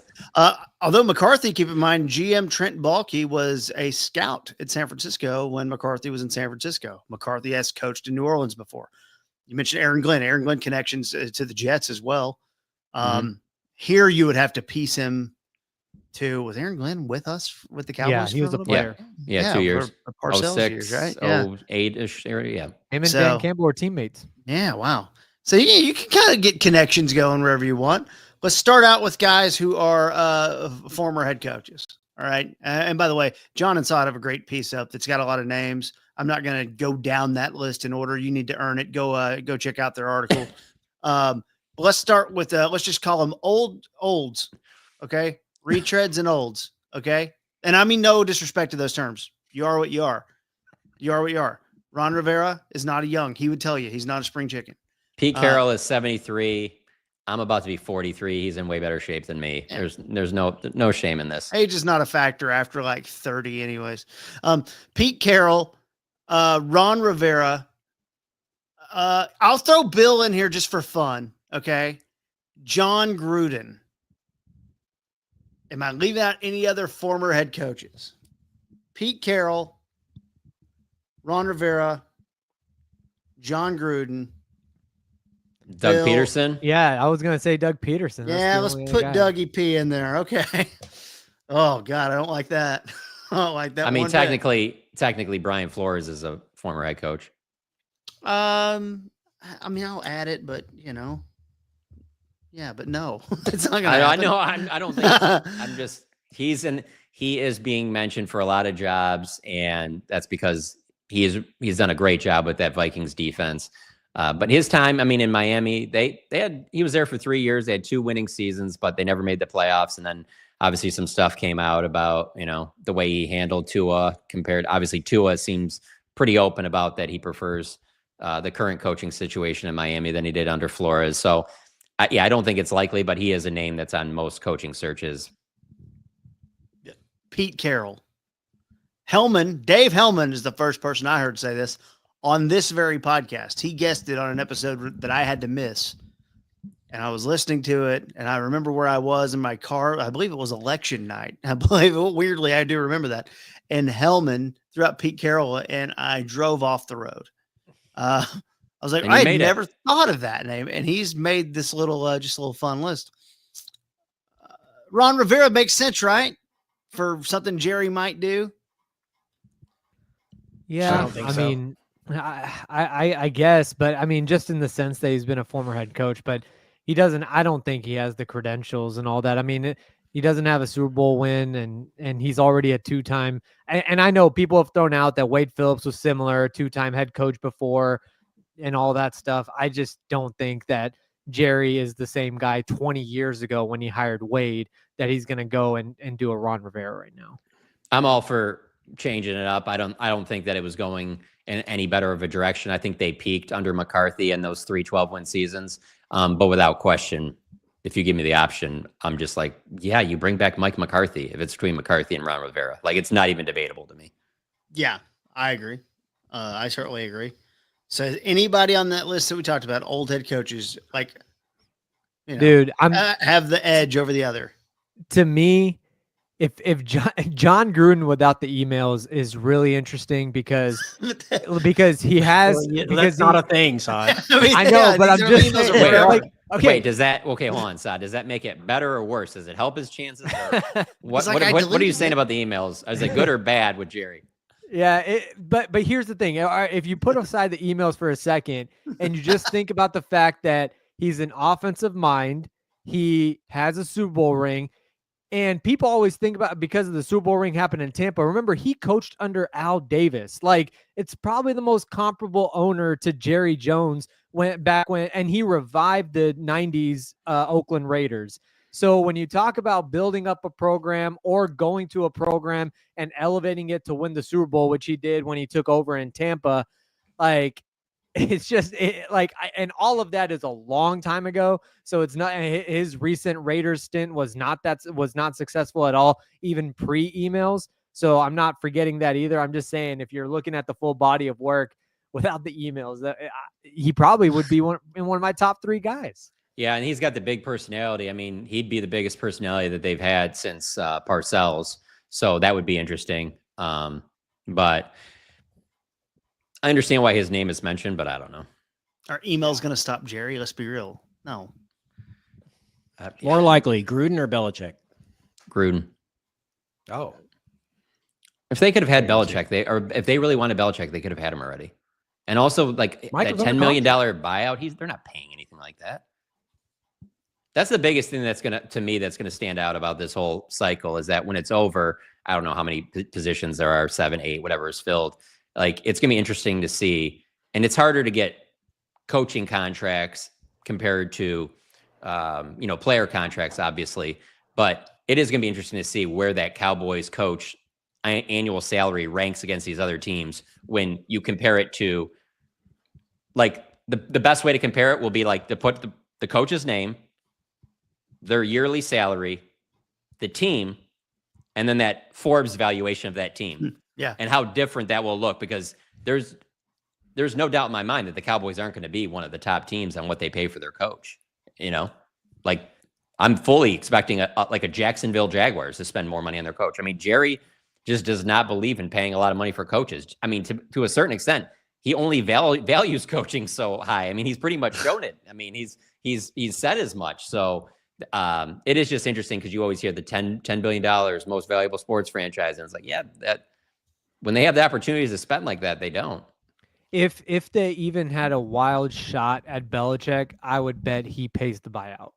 Although McCarthy, keep in mind, GM Trent Baalke was a scout at San Francisco when McCarthy was in San Francisco. McCarthy has coached in New Orleans before. You mentioned Aaron Glenn connections to the Jets as well. Here you would have to piece him to, was Aaron Glenn with us with the Cowboys? Yeah, he was a player. Yeah, 2 years. For Parcells 06, years, right? 08-ish area. Yeah. Him and Dan Campbell were teammates. Yeah, wow. So you can kind of get connections going wherever you want. Let's start out with guys who are former head coaches. All right. And by the way, John and Saad have a great piece up that's got a lot of names. I'm not going to go down that list in order. You need to earn it. Go check out their article. Let's start with let's just call them olds. Okay. Retreads and olds. Okay. And I mean, no disrespect to those terms. You are what you are. You are what you are. Ron Rivera is not a young. He would tell you he's not a spring chicken. Pete Carroll is 73. I'm about to be 43. He's in way better shape than me. There's no shame in this. Age is not a factor after like 30 anyways. Pete Carroll, Ron Rivera. I'll throw Bill in here just for fun. Okay. John Gruden. Am I leaving out any other former head coaches? Pete Carroll, Ron Rivera, John Gruden, Doug Bill. Peterson. Yeah, I was gonna say Doug Peterson. That's Yeah, the let's only put guy. Dougie P in there. Okay. Oh God, I don't like that. I don't like that. I mean, one bit. technically, Brian Flores is a former head coach. I mean, I'll add it, but yeah, but no, it's not gonna I happen. know. I don't think. I'm just. He is being mentioned for a lot of jobs, and that's because he's done a great job with that Vikings defense. But his time, I mean, in Miami, he was there for 3 years. They had 2 winning seasons, but they never made the playoffs. And then obviously some stuff came out about, the way he handled Tua obviously Tua seems pretty open about that. He prefers the current coaching situation in Miami than he did under Flores. So I don't think it's likely, but he is a name that's on most coaching searches. Pete Carroll. Dave Hellman is the first person I heard say this on this very podcast. He guessed it on an episode that I had to miss. And I was listening to it, and I remember where I was in my car. I believe it was election night. Weirdly, I do remember that. And Hellman threw out Pete Carroll, and I drove off the road. I was like, I had never thought of that name. And he's made this just a little fun list. Ron Rivera makes sense, right? For something Jerry might do. Yeah, I don't think so. mean, I guess, but I mean, just in the sense that he's been a former head coach, but he doesn't. I don't think he has the credentials and all that. I mean, he doesn't have a Super Bowl win, and he's already a 2-time. And I know people have thrown out that Wade Phillips was similar, 2-time head coach before, and all that stuff. I just don't think that Jerry is the same guy 20 years ago when he hired Wade that he's going to go and do a Ron Rivera right now. I'm all for changing it up. I don't think that it was going in any better of a direction. I think they peaked under McCarthy in those 3 12-win seasons. But without question, if you give me the option, I'm just like, yeah, you bring back Mike McCarthy if it's between McCarthy and Ron Rivera. Like, it's not even debatable to me. Yeah, I agree. I certainly agree. So anybody on that list that we talked about, old head coaches, like, dude, have the edge over the other. To me, if John Gruden without the emails is really interesting because he has that's not a thing, Sod. I know, but I'm just saying, Wait, hold on, Sod. Does that make it better or worse? Does it help his chances? What are you saying about the emails? Is it good or bad with Jerry? Yeah, but here's the thing. If you put aside the emails for a second and you just think about the fact that he's an offensive mind, he has a Super Bowl ring, and people always think about because of the Super Bowl ring happened in Tampa. Remember, he coached under Al Davis. Like, it's probably the most comparable owner to Jerry Jones and he revived the 90s Oakland Raiders. So when you talk about building up a program or going to a program and elevating it to win the Super Bowl, which he did when he took over in Tampa, like, it's just and all of that is a long time ago. So it's not his recent Raiders stint was not successful at all, even pre-emails. So I'm not forgetting that either. I'm just saying, if you're looking at the full body of work without the emails, that he probably would be one of my top 3 guys. Yeah, and he's got the big personality. I mean, he'd be the biggest personality that they've had since Parcells. So that would be interesting. But I understand why his name is mentioned, but I don't know. Are emails going to stop Jerry? Let's be real. No. More likely, Gruden or Belichick? Gruden. Oh. If they could have had Belichick, if they really wanted Belichick, they could have had him already. And also, like, that $10 million buyout, they're not paying anything like that. That's the biggest thing that's going to stand out about this whole cycle is that when it's over, I don't know how many positions there are, 7, 8, whatever is filled. Like, it's going to be interesting to see. And it's harder to get coaching contracts compared to, player contracts, obviously. But it is going to be interesting to see where that Cowboys coach annual salary ranks against these other teams when you compare it to, like, the best way to compare it will be like to put the coach's name, their yearly salary, the team, and then that Forbes valuation of that team. Yeah. And how different that will look, because there's no doubt in my mind that the Cowboys aren't going to be one of the top teams on what they pay for their coach. Like I'm fully expecting like a Jacksonville Jaguars to spend more money on their coach. I mean, Jerry just does not believe in paying a lot of money for coaches. I mean, to a certain extent, he only values coaching so high. I mean, he's pretty much shown it. I mean, he's said as much. So it is just interesting because you always hear the $10 billion most valuable sports franchise. And it's like, yeah, that when they have the opportunities to spend like that, they don't. If they even had a wild shot at Belichick, I would bet he pays the buyout.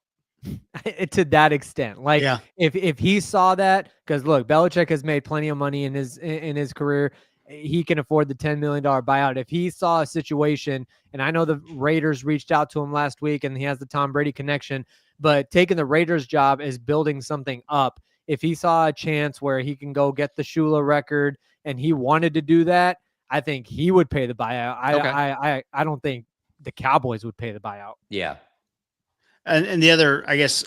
To that extent. Like if he saw that, because look, Belichick has made plenty of money in his career. He can afford the $10 million buyout. If he saw a situation, and I know the Raiders reached out to him last week and he has the Tom Brady connection, but taking the Raiders job is building something up. If he saw a chance where he can go get the Shula record and he wanted to do that, I think he would pay the buyout. I don't think the Cowboys would pay the buyout. Yeah. And the other, I guess,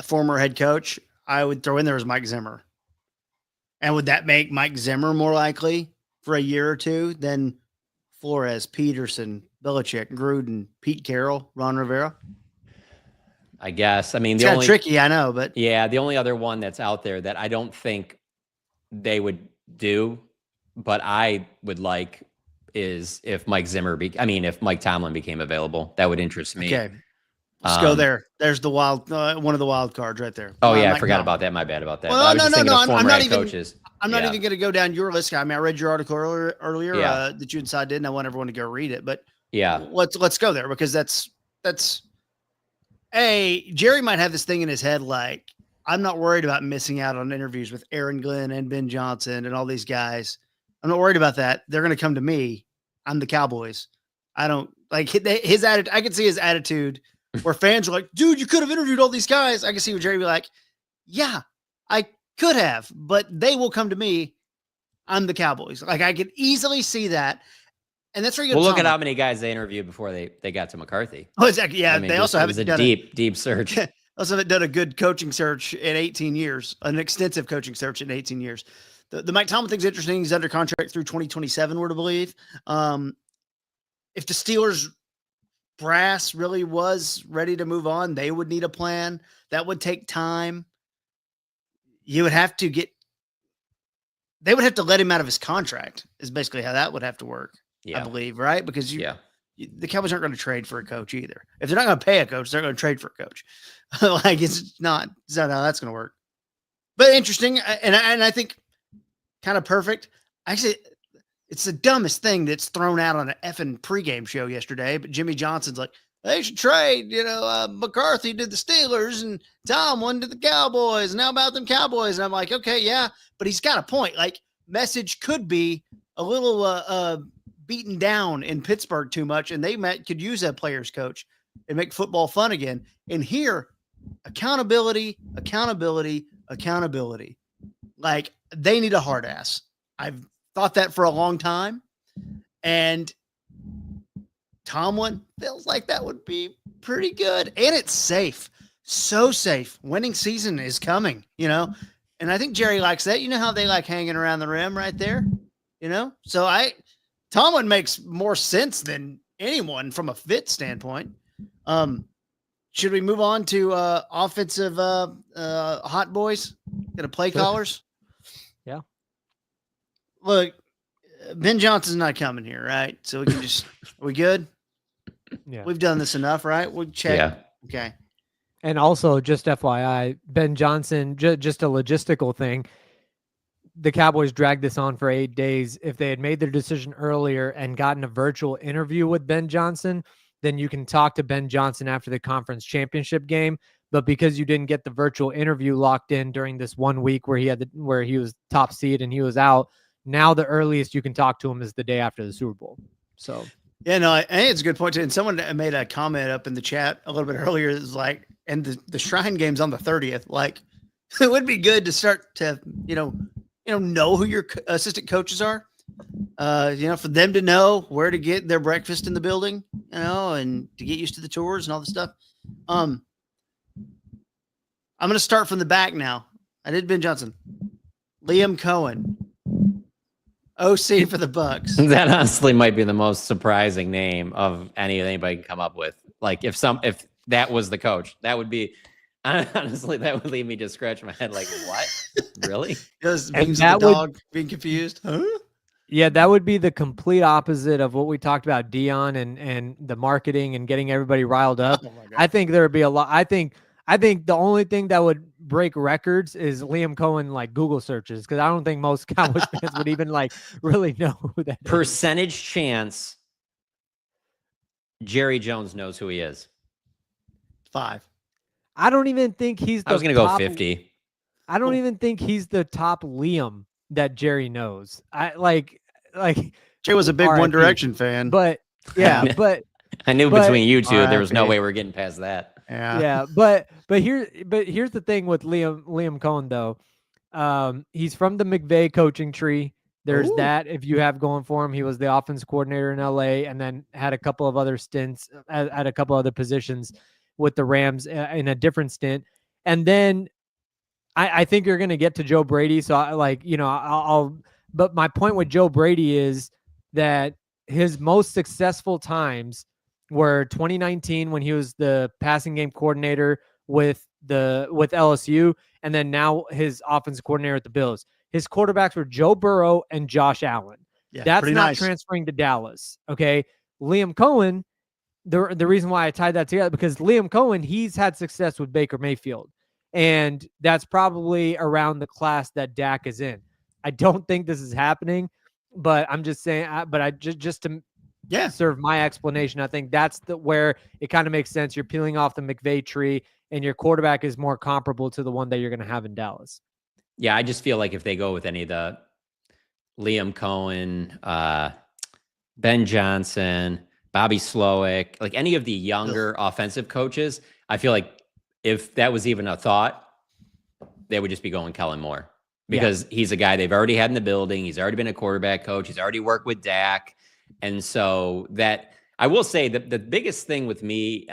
former head coach I would throw in there is Mike Zimmer. And would that make Mike Zimmer more likely for a year or two than Flores, Peterson, Belichick, Gruden, Pete Carroll, Ron Rivera? I guess. I mean, it's kind of tricky, I know, but yeah, the only other one that's out there that I don't think they would do, but I would like is if Mike Tomlin became available. That would interest me. Okay. Let's go there. There's the one of the wild cards right there. Oh, yeah, I forgot about that. My bad about that. Well, no. I'm not even going to go down your list. I mean, I read your article earlier that you and Cy did, and I want everyone to go read it. But yeah, let's go there, because that's Jerry might have this thing in his head like, I'm not worried about missing out on interviews with Aaron Glenn and Ben Johnson and all these guys. I'm not worried about that. They're going to come to me. I'm the Cowboys. I don't like his attitude. I can see his attitude where fans are like, dude, you could have interviewed all these guys. I can see Jerry be like, yeah, I could have, but they will come to me. I'm the Cowboys. Like, I could easily see that. And that's where you go. Well, look at how many guys they interviewed before they got to McCarthy. Oh, exactly. Yeah. I mean, they also haven't done deep search. Also haven't done a good coaching search in 18 years, an extensive coaching search in 18 years. The Mike Tomlin thing's interesting. He's under contract through 2027, we're to believe. If the Steelers brass really was ready to move on, they would need a plan. That would take time. They would have to let him out of his contract, is basically how that would have to work, I believe, right? Because the Cowboys aren't going to trade for a coach either. If they're not going to pay a coach, they're going to trade for a coach. Like, it's not how that's going to work. But interesting, and I think kind of perfect. Actually, it's the dumbest thing that's thrown out on an effing pregame show yesterday. But Jimmy Johnson's like, they should trade. McCarthy did the Steelers and Tomlin did the Cowboys. And how about them Cowboys? And I'm like, okay, yeah, but he's got a point. Like, message could be a little beaten down in Pittsburgh too much, and they could use a player's coach and make football fun again. And here, accountability. Like, they need a hard ass. I've thought that for a long time. And Tomlin feels like that would be pretty good. And it's safe. So safe. Winning season is coming, And I think Jerry likes that. You know how they like hanging around the rim right there? So Tomlin makes more sense than anyone from a fit standpoint. Should we move on to offensive hot boys? Gonna play callers? Yeah. Look, Ben Johnson's not coming here, right? So we can just are we good? Yeah. We've done this enough, right? We'll check. Yeah. Okay. And also, just FYI, Ben Johnson, just a logistical thing. The Cowboys dragged this on for 8 days. If they had made their decision earlier and gotten a virtual interview with Ben Johnson, then you can talk to Ben Johnson after the conference championship game. But because you didn't get the virtual interview locked in during this 1 week where he was top seed and he was out, now the earliest you can talk to him is the day after the Super Bowl. So yeah, no, I think it's a good point too. And someone made a comment up in the chat a little bit earlier. It's like, and the Shrine game's on the 30th. Like, it would be good to start to know who your assistant coaches are. For them to know where to get their breakfast in the building, and to get used to the tours and all this stuff. I'm going to start from the back now. I did Ben Johnson. Liam Cohen, OC for the Bucks. That honestly might be the most surprising name of anybody can come up with. Like if that was the coach, that would be honestly that would leave me just scratching my head. Like what? Really? Just being the dog being confused. Huh? Yeah, that would be the complete opposite of what we talked about, Deion and the marketing and getting everybody riled up. Oh my God. I think there would be a lot. I think the only thing that would break records is Liam Cohen like Google searches, because I don't think most Cowboys fans would even like really know who that percentage chance Jerry Jones knows who he is. 5. I don't even think he's. I was going to go 50. I don't even think he's the top Liam that Jerry knows. Jay was a big RIP. One Direction fan, But yeah, but I knew between you two, there was no RIP. way we're getting past that. yeah, but here's the thing with Liam Cohen though. He's from the McVay coaching tree. There's that if you have going for him. He was the offense coordinator in LA and then had a couple of other stints at a couple other positions with the Rams in a different stint. And then I think you're going to get to Joe Brady. So but my point with Joe Brady is that his most successful times were 2019 when he was the passing game coordinator with LSU, and then now his offensive coordinator at the Bills. His quarterbacks were Joe Burrow and Josh Allen. Yeah, That's not nice. transferring to Dallas. Okay. Liam Cohen, the reason why I tied that together, because Liam Cohen, he's had success with Baker Mayfield. And that's probably around the class that Dak is in. I don't think this is happening, but I'm just saying, just to serve my explanation, I think that's where it kind of makes sense. You're peeling off the McVay tree and your quarterback is more comparable to the one that you're going to have in Dallas. Yeah, I just feel like if they go with any of the Liam Cohen, Ben Johnson, Bobby Slowick, like any of the younger offensive coaches, I feel like if that was even a thought, they would just be going Kellen Moore, because he's a guy they've already had in the building. He's already been a quarterback coach. He's already worked with Dak. And so that I will say that the biggest thing with me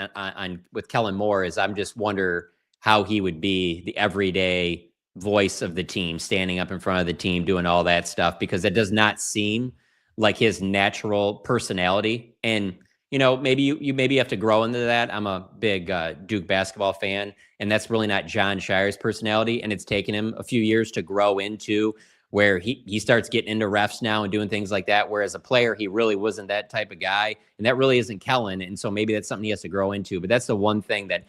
with Kellen Moore is I'm just wonder how he would be the everyday voice of the team, standing up in front of the team, doing all that stuff, because it does not seem like his natural personality. And, maybe you have to grow into that. I'm a big Duke basketball fan, and that's really not John Shire's personality. And it's taken him a few years to grow into where he starts getting into refs now and doing things like that. Whereas a player, he really wasn't that type of guy. And that really isn't Kellen. And so maybe that's something he has to grow into. But that's the one thing that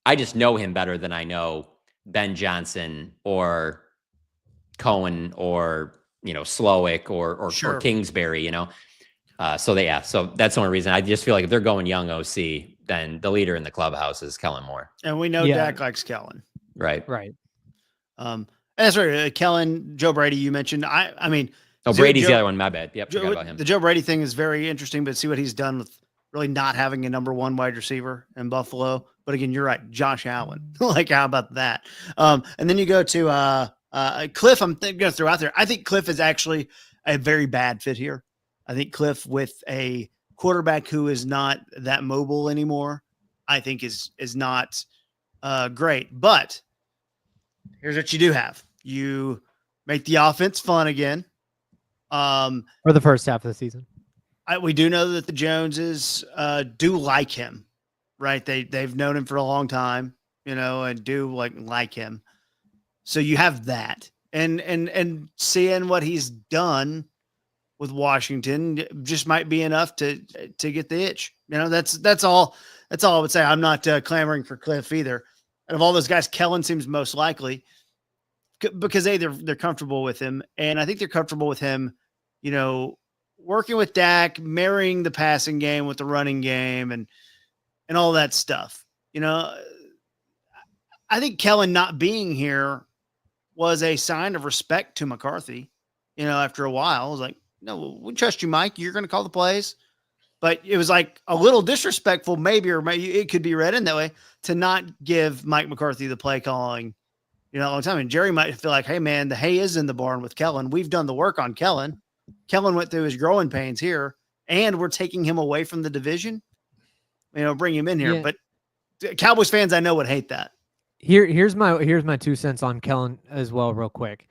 I just know him better than I know Ben Johnson or Cohen or, Slowick or Kingsbury, So that's the only reason. I just feel like if they're going young OC, then the leader in the clubhouse is Kellen Moore. And we know Dak likes Kellen. Right. That's right. Kellen, Joe Brady, you mentioned. I mean, Brady's the other one. My bad. Yep. Forgot about him. The Joe Brady thing is very interesting, but see what he's done with really not having a number one wide receiver in Buffalo. But again, you're right. Josh Allen. Like, how about that? And then you go to Cliff. I'm going to throw out there. I think Cliff is actually a very bad fit here. I think Cliff with a quarterback who is not that mobile anymore, I think is not great. But here's what you do have. You make the offense fun again. For the first half of the season. We do know that the Joneses do like him, right? They've known him for a long time, and do like him. So you have that. And seeing what he's done with Washington just might be enough to get the itch. That's all I would say. I'm not clamoring for Cliff either. And of all those guys, Kellen seems most likely because they're comfortable with him. And I think they're comfortable with him, working with Dak, marrying the passing game with the running game and all that stuff. I think Kellen not being here was a sign of respect to McCarthy. After a while, I was like, no, we trust you, Mike. You're going to call the plays. But it was like a little disrespectful, maybe it could be read in that way, to not give Mike McCarthy the play calling, a long time. And Jerry might feel like, hey, man, the hay is in the barn with Kellen. We've done the work on Kellen. Kellen went through his growing pains here, and we're taking him away from the division. Bring him in here. Yeah. But Cowboys fans, I know, would hate that. Here's my 2 cents on Kellen as well, real quick.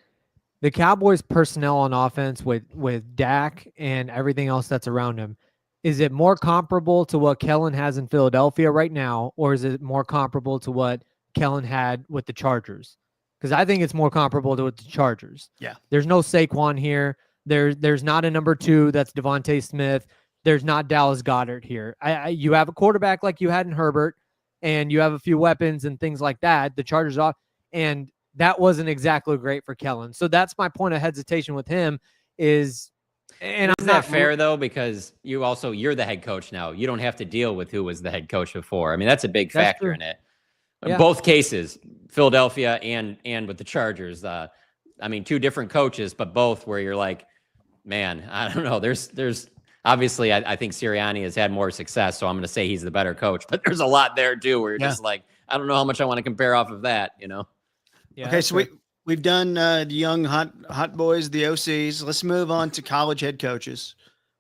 The Cowboys personnel on offense with Dak and everything else that's around him, is it more comparable to what Kellen has in Philadelphia right now, or is it more comparable to what Kellen had with the Chargers? Because I think it's more comparable to the Chargers. Yeah. There's no Saquon here. There's not a number 2 that's Devontae Smith. There's not Dallas Goedert here. You have a quarterback like you had in Herbert, and you have a few weapons and things like that. The Chargers off, and that wasn't exactly great for Kellen. So that's my point of hesitation with him is, and Isn't that fair though? Because you're the head coach now. You don't have to deal with who was the head coach before. I mean, that's a big factor in it. In both cases, Philadelphia and with the Chargers. I mean, 2 different coaches, but both where you're like, man, I don't know. There's obviously I think Sirianni has had more success, so I'm going to say he's the better coach. But there's a lot there too, where you're just like, I don't know how much I want to compare off of that. Yeah, okay, so we've done the young hot boys, the OCs. Let's move on to college head coaches.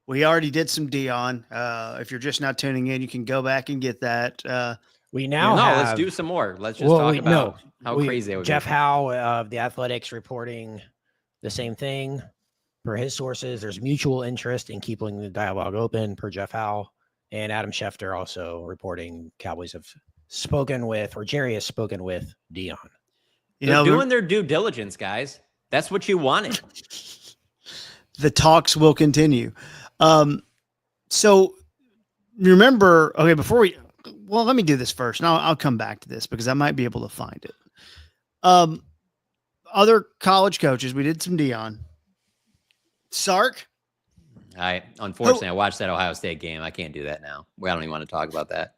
We already did some Deion. If you're just not tuning in, you can go back and get that. We now have, let's do some more. Let's just talk about how crazy it would Jeff be. Howe of the Athletics reporting the same thing. Per his sources, there's mutual interest in keeping the dialogue open, per Jeff Howe. And Adam Schefter also reporting Cowboys have spoken with, or Jerry has spoken with Deion. They're doing their due diligence, guys. That's what you wanted. The talks will continue. So remember, okay, let me do this first, and I'll come back to this because I might be able to find it. Other college coaches, we did some Deion. Sark. Unfortunately, I watched that Ohio State game. I can't do that now. I don't even want to talk about that.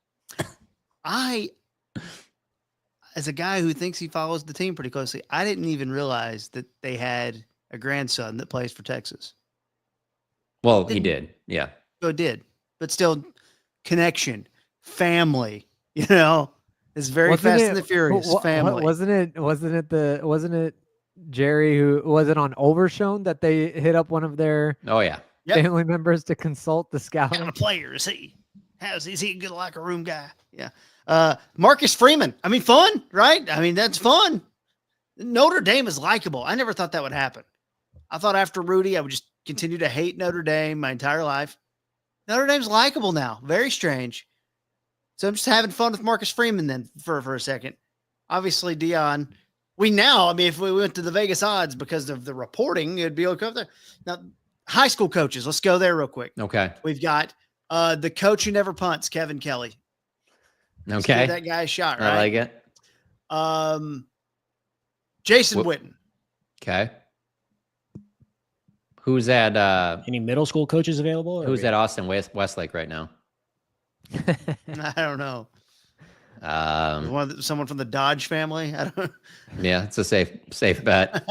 As a guy who thinks he follows the team pretty closely, I didn't even realize that they had a grandson that plays for Texas. Well, he did. Yeah. So it did. But still, connection, family, it's very Fast and the Furious family. Wasn't it Jerry who was it on Overshown that they hit up one of their family members to consult the scouting? What kind of player is he? Is he a good locker room guy? Yeah. Marcus Freeman. I mean, fun, right? I mean, that's fun. Notre Dame is likable. I never thought that would happen. I thought after Rudy, I would just continue to hate Notre Dame my entire life. Notre Dame's likable now. Very strange. So I'm just having fun with Marcus Freeman then for a second. Obviously, Deion. If we went to the Vegas odds because of the reporting, it'd be okay there. Now, high school coaches. Let's go there real quick. Okay. We've got the coach who never punts, Kevin Kelly. Let's give that guy a shot, right? I like it. Jason Witten. Okay. Who's at any middle school coaches available? Who's at Austin Westlake right now? I don't know. Someone from the Dodge family. I don't. Yeah, it's a safe bet.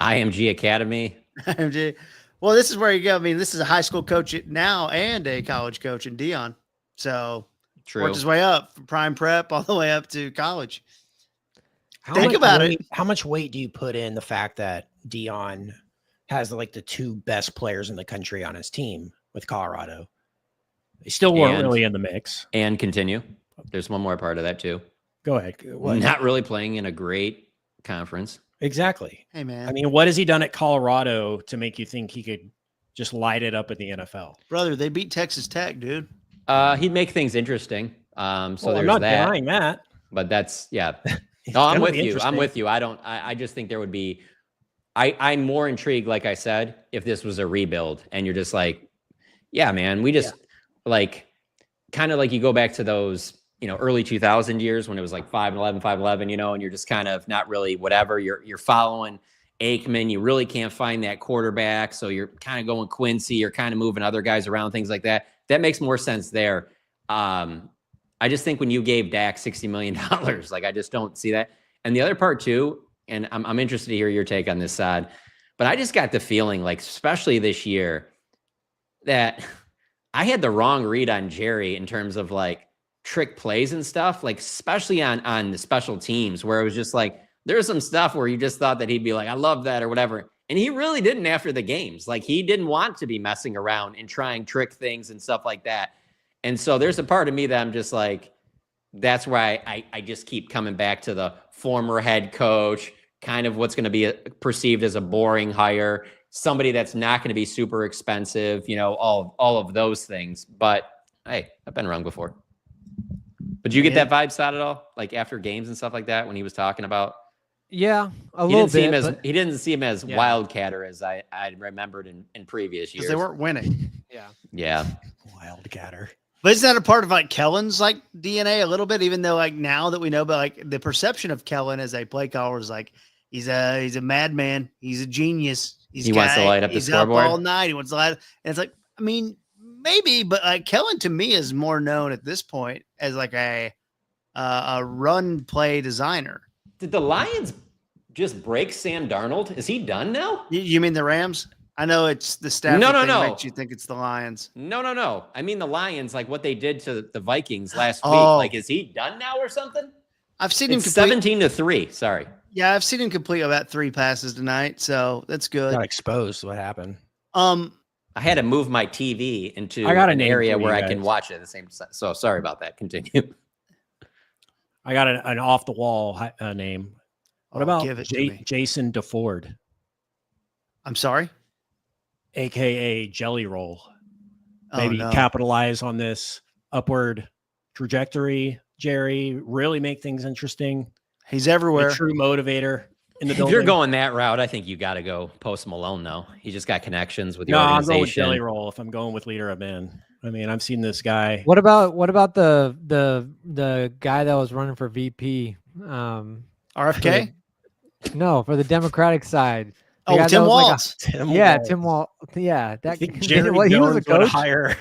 IMG Academy. IMG. Well, this is where you go. I mean, this is a high school coach now and a college coach in Deion. So worked his way up from prime prep all the way up to college. Think about it. How much weight do you put in the fact that Deion has like the 2 best players in the country on his team with Colorado? They still weren't really in the mix. And continue. There's one more part of that too. Go ahead. What? Not really playing in a great conference. Exactly. Hey, man. I mean, what has he done at Colorado to make you think he could just light it up at the NFL? Brother, they beat Texas Tech, dude. He'd make things interesting. So I'm there's not that. denying that. But that's, yeah. No, I'm with you. I'm with you. I just think there would be, I'm more intrigued, like I said, if this was a rebuild and you're just like, yeah, man, we just like, kind of like you go back to those, early 2000 years when it was like 5-11, 5-11, and you're just kind of not really whatever. You're following Aikman. You really can't find that quarterback. So you're kind of going Quincy. You're kind of moving other guys around, things like that. That makes more sense there. I just think when you gave Dak $60 million, like I just don't see that. And the other part too, and I'm interested to hear your take on this side, but I just got the feeling like, especially this year, that I had the wrong read on Jerry in terms of like trick plays and stuff, like especially on the special teams where it was just like, there was some stuff where you just thought that he'd be like, I love that or whatever. And he really didn't after the games. Like, he didn't want to be messing around and trying trick things and stuff like that. And so there's a part of me that I'm just like, that's why I just keep coming back to the former head coach, kind of what's going to be perceived as a boring hire, somebody that's not going to be super expensive, you know, all of those things. But hey, I've been wrong before. But did you get that vibe, Sod, at all? Like after games and stuff like that when he was talking about? Yeah, a little bit. He didn't seem as wildcatter as I remembered in previous years. Because they weren't winning. Yeah. Wildcatter. But isn't that a part of like Kellen's like DNA a little bit? Even though like now that we know, but like the perception of Kellen as a play caller is like he's a madman, he's a genius. He wants to light up the scoreboard up all night. He wants to light up. And it's like, I mean, maybe, but like Kellen to me is more known at this point as like a run play designer. Did the Lions just break Sam Darnold? Is he done now? You mean the Rams? I know it's the staff. No. Makes you think it's the Lions. No. I mean the Lions, like what they did to the Vikings last week. Like, is he done now or something? I've seen him complete 17-3. Sorry. Yeah, I've seen him complete about 3 passes tonight, so that's good. Got exposed. What happened? I had to move my TV into an area where I can watch it at the same time. So sorry about that. Continue. I got an off the wall name. What about Jason DeFord? I'm sorry. AKA Jelly Roll. Maybe capitalize on this upward trajectory, Jerry. Really make things interesting. He's everywhere. A true motivator in the building. If you're going that route, I think you got to go Post Malone, though. He just got connections with the organization. organization. I'm going with Jelly Roll if I'm going with leader of men. I mean, I've seen this guy. What about the guy that was running for VP? RFK? For the Democratic side. Tim Walz. Tim Walz. Yeah, that Jerry he was a coach. Would hire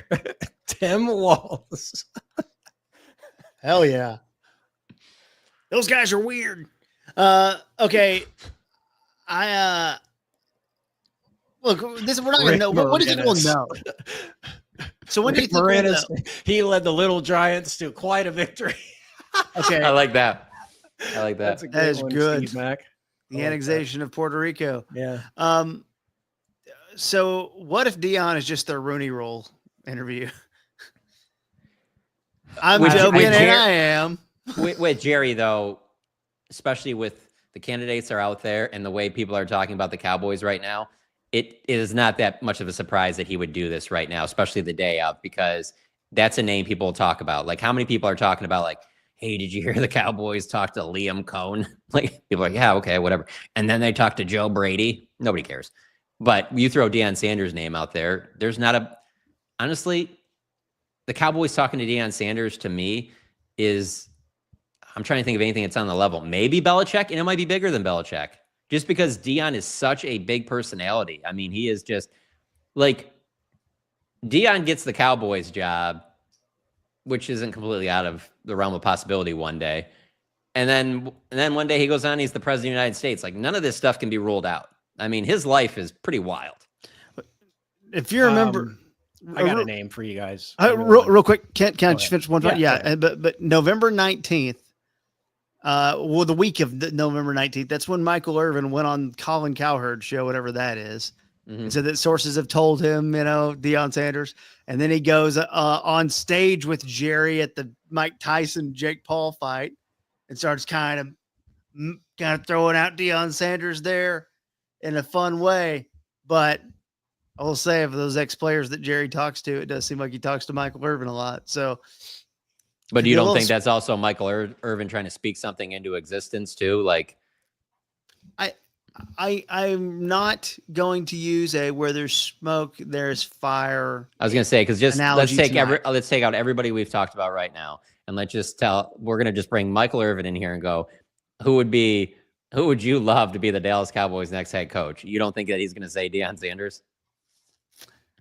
Tim Walz. Hell yeah. Those guys are weird. Okay. Look, we're not gonna know. What do people know? So when do you think we'll know? He led the Little Giants to quite a victory. Okay. I like that. That is good. Steve Mack. The annexation of Puerto Rico. Yeah. So what if Deion is just their Rooney Rule interview? I'm joking, and I am. With Jerry, though, especially with the candidates are out there and the way people are talking about the Cowboys right now, it is not that much of a surprise that he would do this right now, especially the day of, because that's a name people talk about. Like, how many people are talking about, like, hey, did you hear the Cowboys talk to Liam Cohn? Like, people are like, yeah, okay, whatever. And then they talk to Joe Brady. Nobody cares. But you throw Deion Sanders' name out there, there's not a – honestly, the Cowboys talking to Deion Sanders to me is – I'm trying to think of anything that's on the level. Maybe Belichick, and it might be bigger than Belichick. Just because Deion is such a big personality. I mean, he is just like Deion gets the Cowboys job, which isn't completely out of the realm of possibility one day. And then one day he goes on, he's the president of the United States. Like, none of this stuff can be ruled out. I mean, his life is pretty wild. If you remember, I got a name for you guys. Real quick, can I just finish one point? Yeah, but November 19th, the week of November 19th, that's when Michael Irvin went on Colin Cowherd's show, whatever that is. And said that sources have told him, Deion Sanders. And then he goes on stage with Jerry at the Mike Tyson, Jake Paul fight and starts kind of throwing out Deion Sanders there in a fun way. But I will say, for those ex-players that Jerry talks to, it does seem like he talks to Michael Irvin a lot. So, but you don't think that's also Michael Irvin trying to speak something into existence too? Like, I'm not going to use where there's smoke, there's fire. I was going to say, because just let's take out everybody we've talked about right now, and let's just we're going to just bring Michael Irvin in here and go, who would you love to be the Dallas Cowboys' next head coach? You don't think that he's going to say Deion Sanders?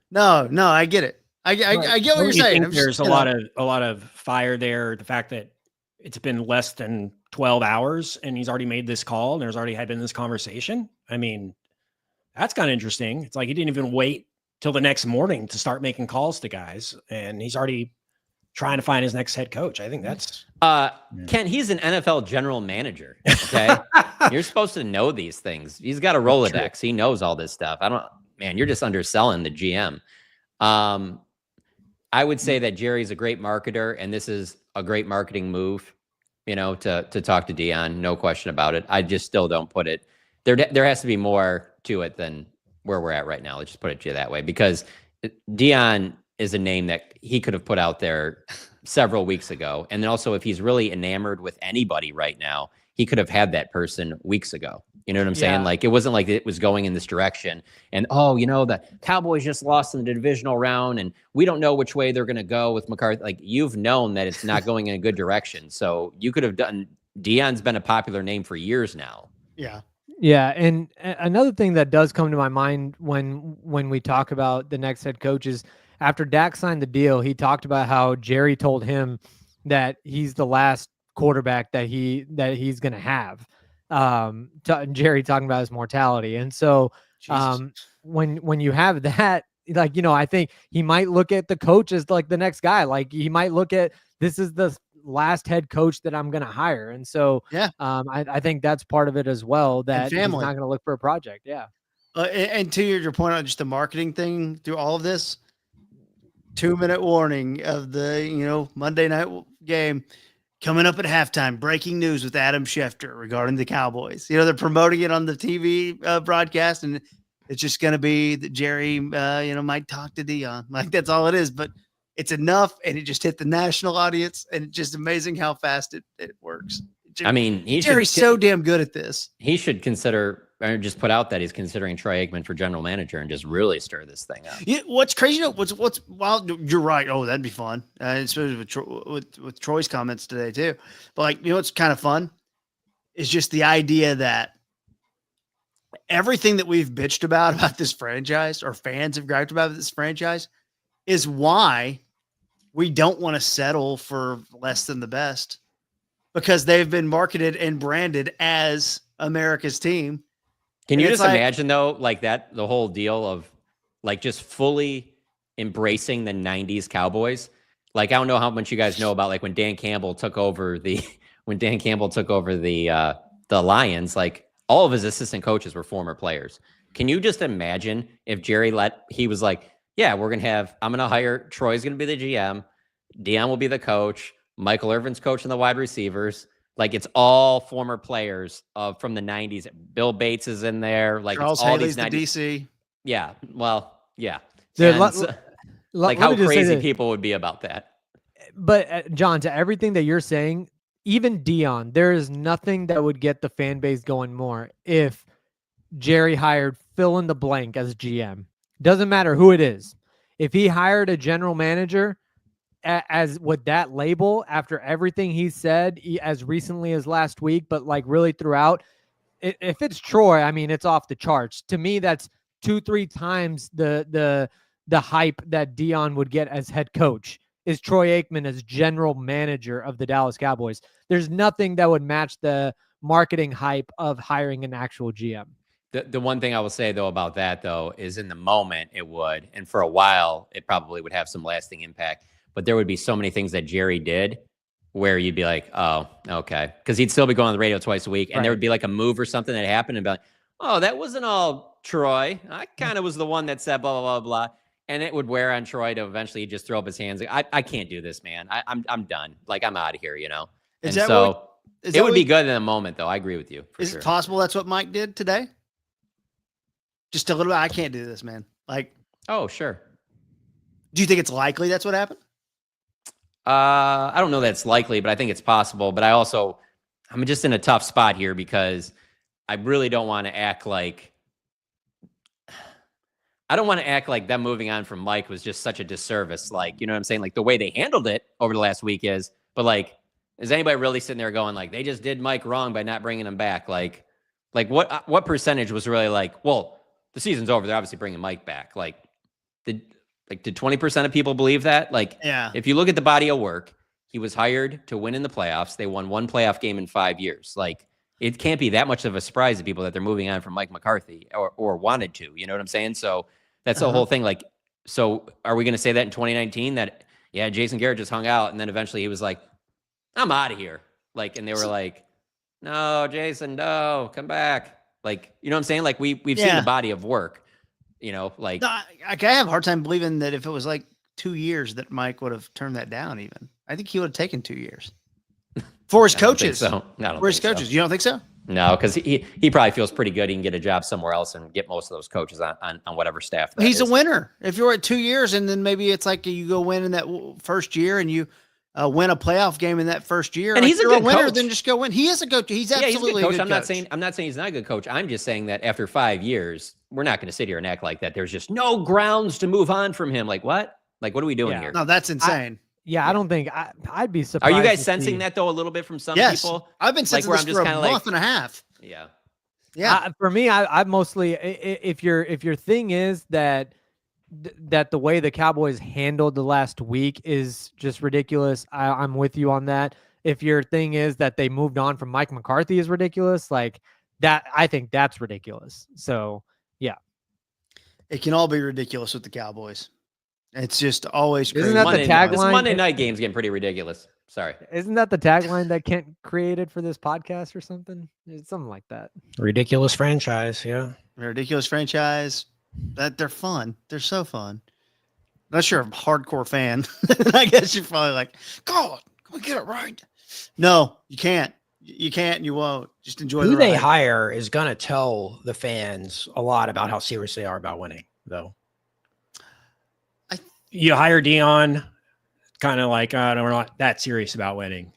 No, I get it. I get what you're saying. There's a lot of fire there. The fact that it's been less than 12 hours and he's already made this call and there's already been this conversation. I mean, that's kind of interesting. It's like he didn't even wait till the next morning to start making calls to guys, and he's already trying to find his next head coach. I think that's Ken, he's an NFL general manager. Okay. You're supposed to know these things. He's got a Rolodex. He knows all this stuff. Man, you're just underselling the GM. I would say that Jerry's a great marketer, and this is a great marketing move, to talk to Deion. No question about it. I just still don't put it there has to be more to it than where we're at right now. Let's just put it to you that way, because Deion is a name that he could have put out there several weeks ago. And then also, if he's really enamored with anybody right now, he could have had that person weeks ago. You know what I'm saying? Like, it wasn't like it was going in this direction. And, the Cowboys just lost in the divisional round, and we don't know which way they're going to go with McCarthy. Like, you've known that it's not going in a good direction. So you could have Deion's been a popular name for years now. Yeah. Yeah, and another thing that does come to my mind when we talk about the next head coach is, after Dak signed the deal, he talked about how Jerry told him that he's the last quarterback that he's going to have. Jerry talking about his mortality, and so when you have that, I think he might look at the coach as like the next guy. Like, he might look at, this is the last head coach that I'm going to hire. And so, I think that's part of it as well, that he's not going to look for a project. Yeah. And to your point on just the marketing thing through all of this, 2-minute warning of the, Monday night game coming up at halftime, breaking news with Adam Schefter regarding the Cowboys. They're promoting it on the TV broadcast, and it's just going to be that Jerry, might talk to Deion. Like, that's all it is, but it's enough, and it just hit the national audience, and it's just amazing how fast it works. Jerry's so damn good at this. He should consider, or just put out that he's considering Troy Aikman for general manager and just really stir this thing up. Yeah, what's crazy? What's wild? You're right. Oh, that'd be fun. Especially with Troy's comments today too. But what's kind of fun is just the idea that everything that we've bitched about this franchise, or fans have griped about this franchise, is why we don't want to settle for less than the best, because they've been marketed and branded as America's team. Can you just imagine, though, like that, the whole deal of just fully embracing the 90s Cowboys? Like, I don't know how much you guys know about when Dan Campbell took over the Lions, like, all of his assistant coaches were former players. Can you just imagine if Jerry he was like, yeah, I'm going to hire, Troy's going to be the GM, Deion will be the coach, Michael Irvin's coaching the wide receivers. Like, it's all former players from the 90s. Bill Bates is in there. Like, Charles all Haley's these 90s. the DC. Yeah. Well, yeah. Like, how crazy people would be about that. But John, to everything that you're saying, even Deion, there is nothing that would get the fan base going more if Jerry hired fill in the blank as GM. Doesn't matter who it is. If he hired a general manager as with that label, after everything he said as recently as last week, but really throughout, if it's Troy, it's off the charts. To me, that's 2-3 times the hype that Deion would get as head coach is Troy Aikman as general manager of the Dallas Cowboys. There's nothing that would match the marketing hype of hiring an actual GM. The one thing I will say, though, about that, though, is in the moment it would, and for a while it probably would have some lasting impact. But there would be so many things that Jerry did where you'd be like, oh, okay. Because he'd still be going on the radio twice a week, and there would be like a move or something that happened and be like, oh, that wasn't all Troy. I kind of was the one that said blah, blah, blah, blah. And it would wear on Troy to eventually just throw up his hands. I can't do this, man. I'm done. Like, I'm out of here, And so it would be good in the moment, though. I agree with you. Is it possible that's what Mike did today? Just a little bit. I can't do this, man. Like, oh, sure. Do you think it's likely that's what happened? I don't know that it's likely, but I think it's possible. But I'm just in a tough spot here because I really don't want to act like them moving on from Mike was just such a disservice. Like, you know what I'm saying? Like, the way they handled it over the last week is, but is anybody really sitting there going like, they just did Mike wrong by not bringing him back? Like what percentage was really like, well, the season's over, they're obviously bringing Mike back. Did 20% of people believe that? Yeah. If you look at the body of work, he was hired to win in the playoffs. They won one playoff game in 5 years. It can't be that much of a surprise to people that they're moving on from Mike McCarthy or wanted to, you know what I'm saying? So that's the whole thing. So are we going to say that in 2019 that yeah, Jason Garrett just hung out. And then eventually he was like, I'm out of here. Like, and they were like, no, Jason, no, come back. Like, you know what I'm saying? Like we've seen the body of work, like. No, I have a hard time believing that if it was like 2 years that Mike would have turned that down even. I think he would have taken 2 years. For his coaches. So. For his coaches. You don't think so? No, because he probably feels pretty good. He can get a job somewhere else and get most of those coaches on whatever staff. He's a winner. If you're at 2 years and then maybe it's like you go win in that first year and you win a playoff game in that first year, and he's a good winner, coach. then just go win. He is a coach. He's absolutely he's a good coach. I'm not saying he's not a good coach. I'm just saying that after 5 years, we're not going to sit here and act like that. There's just no grounds to move on from him. Like what? Like what are we doing here? No, that's insane. I don't think I'd be surprised. Are you guys sensing that though a little bit from some people? I've been sensing this for a month and a half. Yeah. Yeah. For me, I mostly if your thing is that the way the Cowboys handled the last week is just ridiculous. I'm with you on that. If your thing is that they moved on from Mike McCarthy is ridiculous, like that, I think that's ridiculous. So yeah, it can all be ridiculous with the Cowboys. It's just always crazy. Isn't that the tagline? This Monday night game's getting pretty ridiculous. Sorry. Isn't that the tagline that Kent created for this podcast or something? It's something like that. Ridiculous franchise. Yeah. Ridiculous franchise. That they're fun. They're so fun. Unless you're a hardcore fan, I guess you're probably like, God, can we get it right? No, you can't. You can't and you won't. Just enjoy Who the ride. they hire is going to tell the fans a lot about how serious they are about winning, though. You hire Deion, kind of like, no, we're not that serious about winning.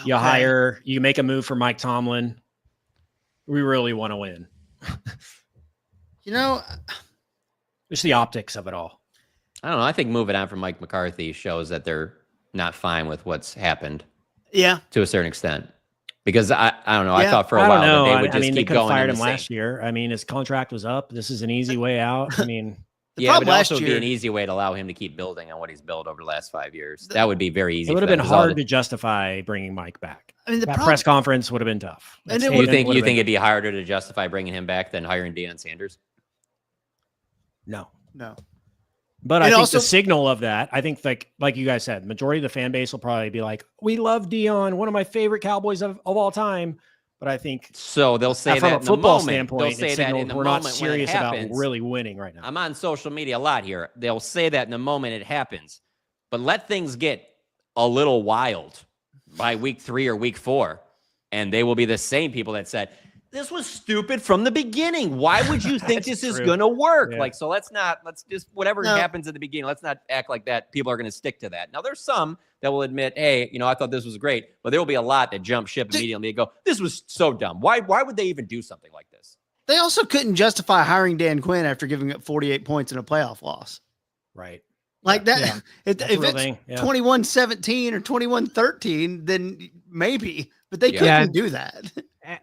Okay. You make a move for Mike Tomlin. We really want to win. Just the optics of it all. I don't know. I think moving on from Mike McCarthy shows that they're not fine with what's happened. Yeah. To a certain extent. Because I don't know. I thought for a while that they would just keep they could have going. fired him last year. I mean, his contract was up. This is an easy way out. I mean, yeah, but also would be an easy way to allow him to keep building on what he's built over the last 5 years. That would be very easy. It would have been hard to justify bringing Mike back. I mean, that press conference would have been tough. You think it'd be harder to justify bringing him back than hiring Deion Sanders? No. But I think the signal of that, I think like you guys said, the majority of the fan base will probably be like, we love Deion, one of my favorite Cowboys of all time. But I think so they'll say from that a football in the moment. standpoint, They'll say that in the we're moment not serious when it about happens. really winning right now. I'm on social media a lot here. They'll say that in the moment it happens, but let things get a little wild by week 3 or week 4, and they will be the same people that said this was stupid from the beginning. Why would you think this is going to work? Yeah. Like, so let's just whatever happens at the beginning. Let's not act like that. People are going to stick to that. Now, there's some that will admit, hey, I thought this was great, but there will be a lot that jump ship immediately and go, this was so dumb. Why would they even do something like this? They also couldn't justify hiring Dan Quinn after giving up 48 points in a playoff loss. Right. Like that. Yeah. If it's 21-17 or 21-13, then maybe, but they couldn't do that.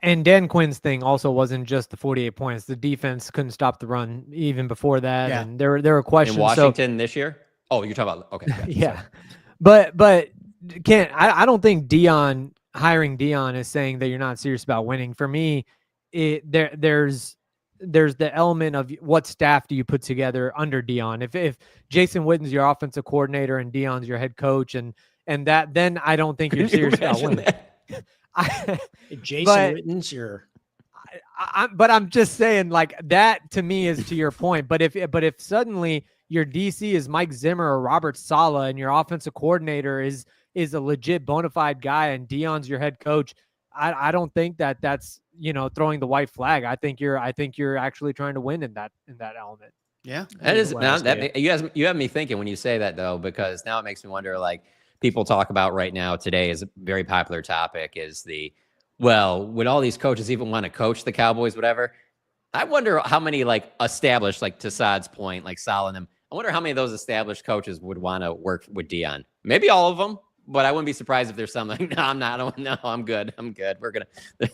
And Dan Quinn's thing also wasn't just the 48 points. The defense couldn't stop the run even before that. Yeah. And there were questions. In Washington this year? Oh, you're talking about, okay. Gotcha, yeah. sorry. But I don't think hiring Deion is saying that you're not serious about winning. For me, there's the element of what staff do you put together under Deion. If Jason Witten's your offensive coordinator and Deion's your head coach and that, then I don't think you're serious about winning. Jason Witten's your. But I'm just saying, like, that to me is to your point. But if suddenly your DC is Mike Zimmer or Robert Saleh and your offensive coordinator is a legit bona fide guy and Deion's your head coach, I don't think that's throwing the white flag. I think you're actually trying to win in that element. Yeah, that is now that you have me thinking when you say that though, because now it makes me wonder. Like people talk about right now today is a very popular topic is would all these coaches even want to coach the Cowboys? Whatever. I wonder how many like established, like to Saad's point, like Saleh and them. I wonder how many of those established coaches would want to work with Deion. Maybe all of them. But I wouldn't be surprised if there's some like, no, I'm not. No, I'm good. We're going to,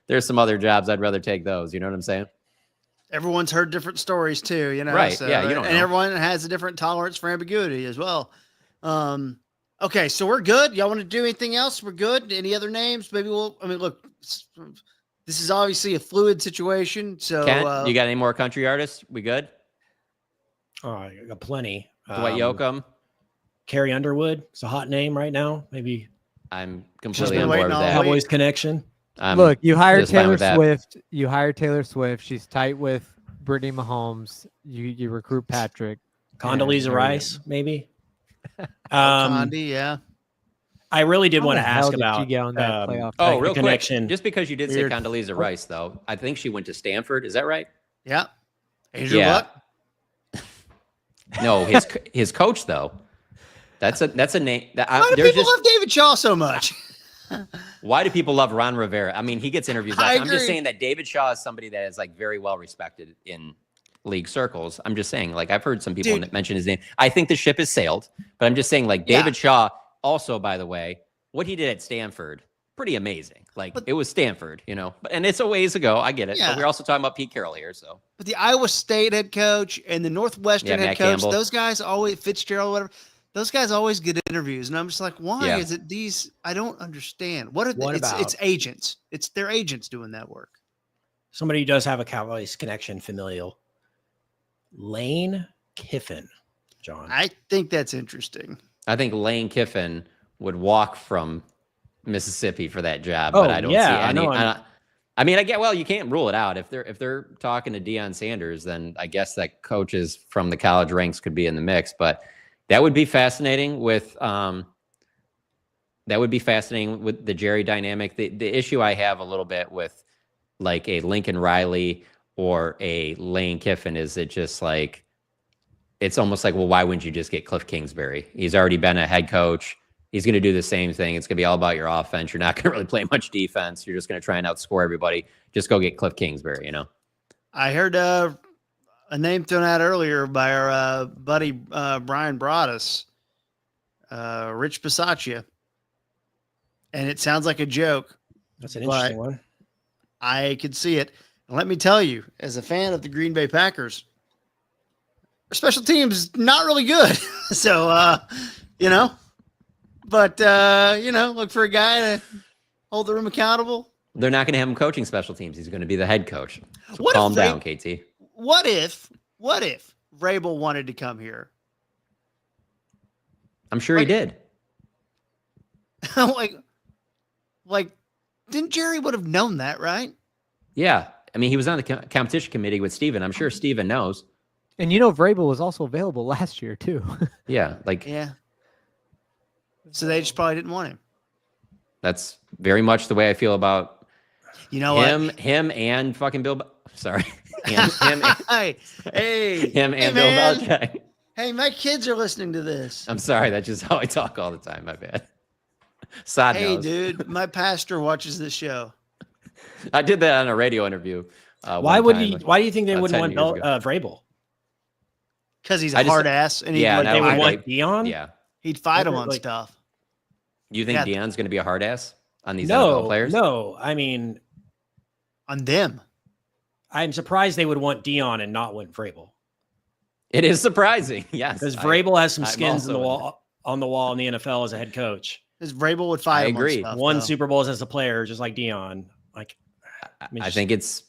there's some other jobs. I'd rather take those. You know what I'm saying? Everyone's heard different stories too, Right. So, yeah. You don't know. Everyone has a different tolerance for ambiguity as well. Okay. So we're good. Y'all want to do anything else? We're good. Any other names? Maybe look, this is obviously a fluid situation. So Kent, you got any more country artists? We good? I got plenty. Dwight Yoakam. Carrie Underwood. It's a hot name right now. Maybe I'm been completely on board waiting with all that. week. Cowboys connection. Look, you hired just fine Taylor with that. Swift. You hired Taylor Swift. She's tight with Brittany Mahomes. You recruit Patrick. Condoleezza there you Rice, maybe. Condi, yeah. I really did How want the to hell ask did she about get on that playoff Oh, team? real connection. quick. Just because you did Weird. say Condoleezza Rice, though, I think she went to Stanford. Is that right? Yeah. Andrew Yeah. Luck. No, his coach though. That's a name. Why do people love David Shaw so much? Why do people love Ron Rivera? I mean, he gets interviews. I I'm just agree. saying that David Shaw is somebody that is like very well respected in league circles. I'm just saying, like, I've heard some people mention his name. I think the ship has sailed, but I'm just saying, like, David Shaw also, by the way, what he did at Stanford, pretty amazing. Like, it was Stanford, you know, and it's a ways ago. I get it. Yeah. But we're also talking about Pete Carroll here. So, But the Iowa State head coach and the Northwestern head Matt coach, Campbell. those guys always, Fitzgerald, whatever, those guys always get interviews. And I'm just like, why Yeah. is it these? I don't understand. What are What it's about- agents. It's their agents doing that work. Somebody who does have a Cowboys connection, familial. Lane Kiffin, John. I think that's interesting. I think Lane Kiffin would walk from Mississippi for that job, Oh, but I don't yeah, see I any. know, I mean, I get. Well, you can't rule it out. If they're talking to Deion Sanders, then I guess that coaches from the college ranks could be in the mix. But that would be fascinating with the Jerry dynamic. The issue I have a little bit with like a Lincoln Riley or a Lane Kiffin is it just like it's almost like, well, why wouldn't you just get Cliff Kingsbury? He's already been a head coach. He's going to do the same thing. It's going to be all about your offense. You're not going to really play much defense. You're just going to try and outscore everybody. Just go get Cliff Kingsbury, you know? I heard a name thrown out earlier by our buddy Brian Broaddus, Rich Bisaccia. And it sounds like a joke. That's an interesting one. I could see it. And let me tell you, as a fan of the Green Bay Packers, our special teams not really good. So, you know, but, you know, look for a guy to hold the room accountable. They're not going to have him coaching special teams. He's going to be the head coach. So What if calm down, KT. What if Vrabel wanted to come here? I'm sure he did. like, didn't Jerry would have known that, right? Yeah. I mean, he was on the competition committee with Steven. I'm sure Steven knows. And you know, Vrabel was also available last year too. Yeah. Like, Yeah. So they just probably didn't want him. that's very much the way I feel about You know him and fucking Bill. Sorry. him and hey, Bill man. Belichick. Hey, my kids are listening to this. I'm sorry. That's just how I talk all the time. My bad. Sod Hey, knows. dude, my pastor watches this show. I did that on a radio interview. Why one do time. you think they about wouldn't 10 want years ago. Vrabel? Because he's I a just- hard ass and Yeah, he'd, no, They would I want like- Deion? Yeah. he'd fight him on Like- stuff. You think Yeah. Deion's going to be a hard ass on these NFL players? No. I mean, On them. I'm surprised they would want Deion and not want Vrabel. It is surprising. Yes. Because Vrabel has some I'm skins also on the wall in the NFL as a head coach. Because Vrabel would fight I him agree. on stuff. Won though. Super Bowls as a player, just like Deion. Like, I think it's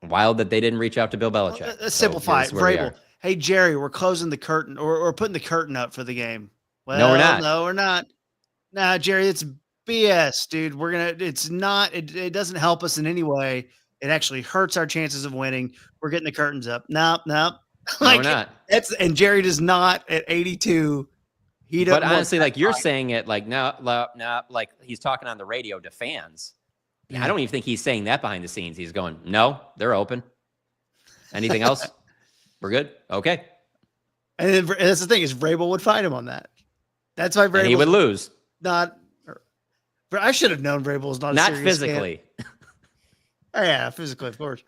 wild that they didn't reach out to Bill Belichick. Let's So simplify it. here's where we Vrabel. are. Hey, Jerry, we're closing the curtain or putting the curtain up for the game. Well, No, we're not. No, we're not. Nah, Jerry, it's BS, dude. It's not, it doesn't help us in any way. It actually hurts our chances of winning. We're getting the curtains up. Nope. No, we're not. And Jerry does not at 82. He doesn't. But want honestly, that like you're fight. saying it like now, like he's talking on the radio to fans. Yeah. I don't even think he's saying that behind the scenes. He's going, no, they're open. Anything else? We're good. Okay. And then, that's the thing is Vrabel would fight him on that. That's why And Vrabel he would lose. not. I should have known Vrabel was not a Not serious scam. physically. Oh, yeah, physically, of course.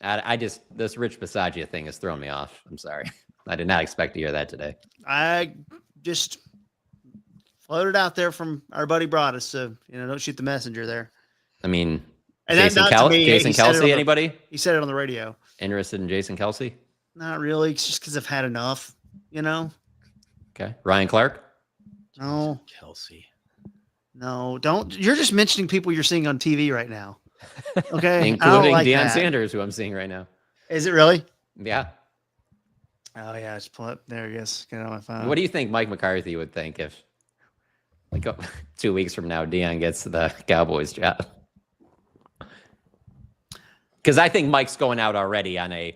I just, this Rich Bisaccia thing has thrown me off. I'm sorry. I did not expect to hear that today. I just floated out there from our buddy Broaddus, so don't shoot the messenger there. I mean, And that- Jason, not to me, Jason he said it on Kelsey, the- anybody He said it on the radio. interested in Jason Kelsey? Not really. It's just because I've had enough. Okay. Ryan Clark? No, Kelsey. no, don't. You're just mentioning people you're seeing on TV right now. Okay, I don't Including like Deion that. Sanders, who I'm seeing right now. Is it really? Yeah. Oh yeah, it's pull up there. Yes, get it on my phone. What do you think Mike McCarthy would think if, like, 2 weeks from now, Deion gets the Cowboys job? Because I think Mike's going out already on a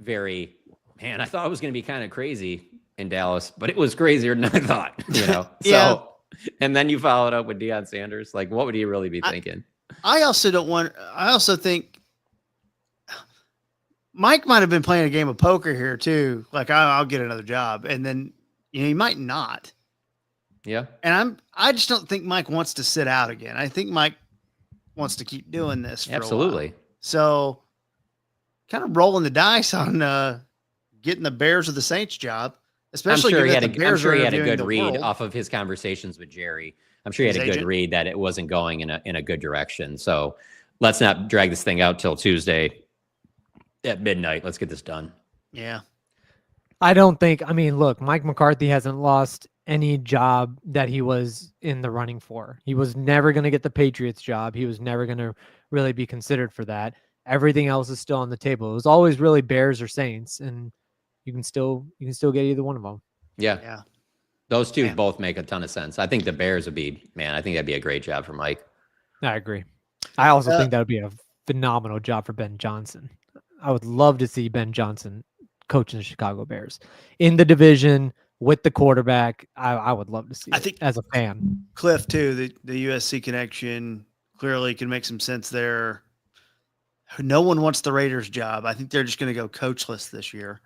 very, man, I thought it was going to be kind of crazy in Dallas, but it was crazier than I thought, you know? Yeah. So, and then you followed up with Deion Sanders. Like, what would he really be thinking? I also think Mike might have been playing a game of poker here too. Like I'll get another job, and then he might not. Yeah. And I just don't think Mike wants to sit out again. I think Mike wants to keep doing this. For Absolutely. A while. So kind of rolling the dice on getting the Bears or the Saints job, especially I'm sure he had a reviewing good the read world. off of his conversations with Jerry. I'm sure he had His a good agent. read that it wasn't going in a good direction. So let's not drag this thing out till Tuesday at midnight. Let's get this done. Yeah. I don't think, I mean, look, Mike McCarthy hasn't lost any job that he was in the running for. He was never going to get the Patriots job. He was never going to really be considered for that. Everything else is still on the table. It was always really Bears or Saints, and you can still get either one of them. Yeah. Yeah. Those two Yeah. both make a ton of sense. I think the Bears would be, man, I think that'd be a great job for Mike. I agree. I also think that would be a phenomenal job for Ben Johnson. I would love to see Ben Johnson coaching the Chicago Bears in the division with the quarterback. I would love to see I it think- as a fan. Cliff too, the USC connection clearly can make some sense there. No one wants the Raiders job. I think they're just going to go coachless this year.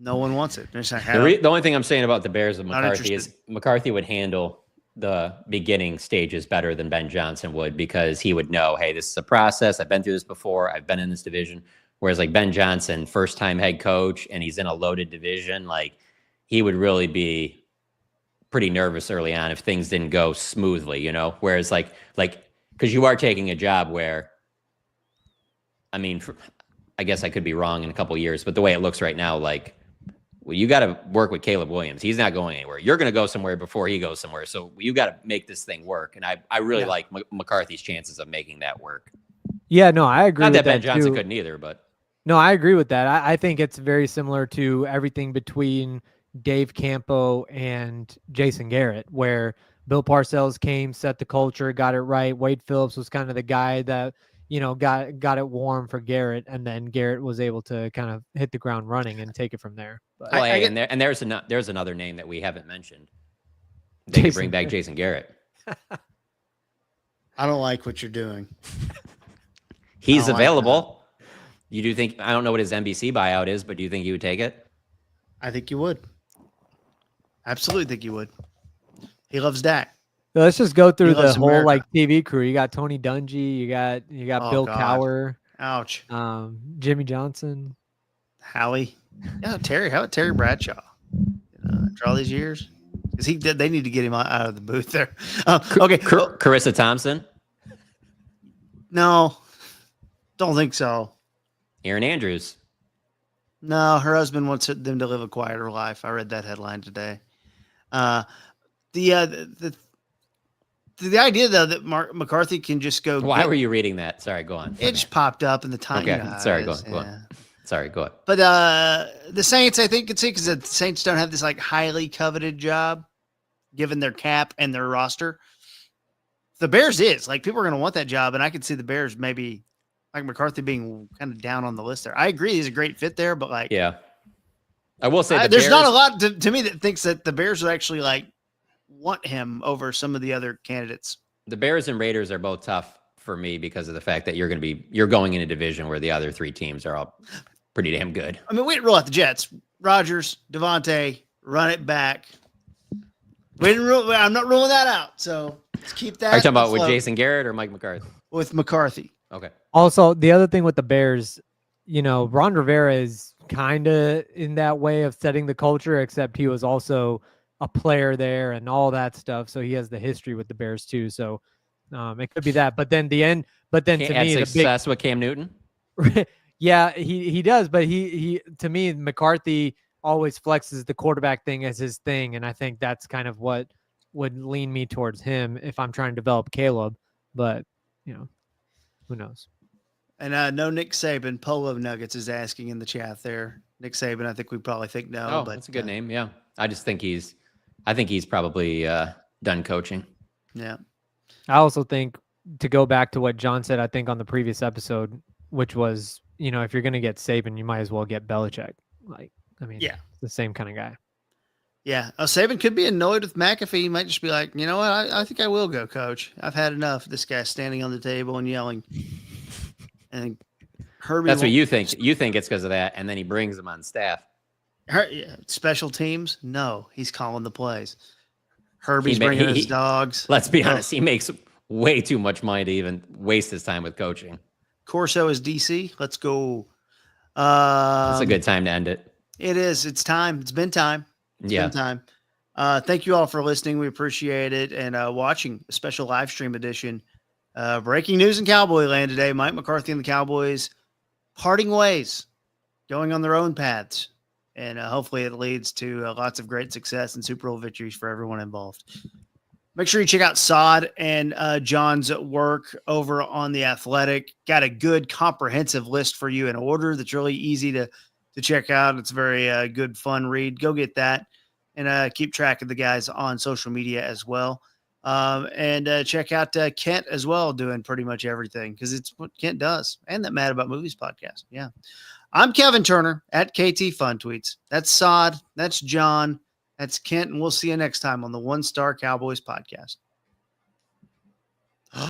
No one wants it. They're just like, The only thing I'm saying about the Bears with Not McCarthy is interested. McCarthy would handle the beginning stages better than Ben Johnson would, because he would know, hey, this is a process. I've been through this before. I've been in this division. Whereas like Ben Johnson, first time head coach, and he's in a loaded division, like he would really be pretty nervous early on if things didn't go smoothly, you know? Whereas like, because you are taking a job where, I mean, I guess I could be wrong in a couple of years, but the way it looks right now, like, well, you got to work with Caleb Williams. He's not going anywhere. You're going to go somewhere before he goes somewhere. So you got to make this thing work. And I really like McCarthy's chances of making that work. Yeah, no, I agree Not with that Ben that Johnson too. couldn't either, but No, I agree with that. I think it's very similar to everything between Dave Campo and Jason Garrett, where Bill Parcells came, set the culture, got it right. Wade Phillips was kind of the guy that, you know, got it warm for Garrett, and then Garrett was able to kind of hit the ground running and take it from there. But well, I hey, there's another name that we haven't mentioned. They could bring back Jason Garrett. I don't like what you're doing. He's I like available. You do think, I don't know what his NBC buyout is, but do you think you would take it? I think you would. Absolutely think you would. He loves Dak. So let's just go through He the loves whole America. like TV crew. You got Tony Dungy, you got Oh, Bill God. Cowher, Ouch. Jimmy Johnson. Howie. Yeah, Terry. How about Terry Bradshaw? After all these years, because they need to get him out of the booth there. Okay. Carissa Thompson, No, don't think so. Aaron Andrews. No, her husband wants them to live a quieter life. I read that headline today. The idea though that McCarthy can just go. Why were you reading that? Sorry, go on. It just popped up in the time. Okay, sorry, go on. Sorry, go ahead. But the Saints, I think, could see, because the Saints don't have this like highly coveted job, given their cap and their roster. The Bears is like, people are going to want that job, and I could see the Bears maybe like McCarthy being kind of down on the list there. I agree, he's a great fit there, but like, Yeah, I will say there's not a lot to me that thinks that the Bears would actually like want him over some of the other candidates. The Bears and Raiders are both tough for me because of the fact that you're going in a division where the other three teams are all pretty damn good. I mean, we didn't rule out the Jets. Rodgers, Devontae, run it back. I'm not ruling that out. So let's keep that. Are you talking about with afloat Jason Garrett or Mike McCarthy? with McCarthy? Okay. Also, the other thing with the Bears, you know, Ron Rivera is kind of in that way of setting the culture, except he was also a player there and all that stuff. So he has the history with the Bears too. So it could be that. But then to me, the success with Cam Newton. yeah, he does. But he to me, McCarthy always flexes the quarterback thing as his thing, and I think that's kind of what would lean me towards him if I'm trying to develop Caleb. But you know, who knows? And no Nick Saban, Polo Nuggets is asking in the chat there. Nick Saban. I think we probably think no. Oh, but that's a good name. Yeah. I think he's probably done coaching. Yeah. I also think, to go back to what John said, I think on the previous episode, which was, if you're going to get Saban, you might as well get Belichick. Yeah. The same kind of guy. Yeah. Saban could be annoyed with McAfee. He might just be like, you know what? I think I will go, coach. I've had enough of this guy standing on the table and yelling. And Herbie. That's what you think. You think it's because of that. And then he brings them on staff. Special teams? No, he's calling the plays. Herbie's bringing his dogs. Let's be honest. He makes way too much money to even waste his time with coaching. Corso is DC. Let's go. It's a good time to end it. It is. It's time. It's been time. It's been time. Thank you all for listening. We appreciate it. And watching a special live stream edition. Breaking news in Cowboy land today. Mike McCarthy and the Cowboys parting ways, going on their own paths. And hopefully it leads to lots of great success and Super Bowl victories for everyone involved. Make sure you check out Sod and John's work over on The Athletic. Got a good comprehensive list for you in order that's really easy to check out. It's a very good, fun read. Go get that and keep track of the guys on social media as well. And check out Kent as well, doing pretty much everything because it's what Kent does. And that Mad About Movies podcast. Yeah. I'm Kevin Turner at KT Fun Tweets. That's Sod. That's John. That's Kent. And we'll see you next time on the One Star Cowboys podcast.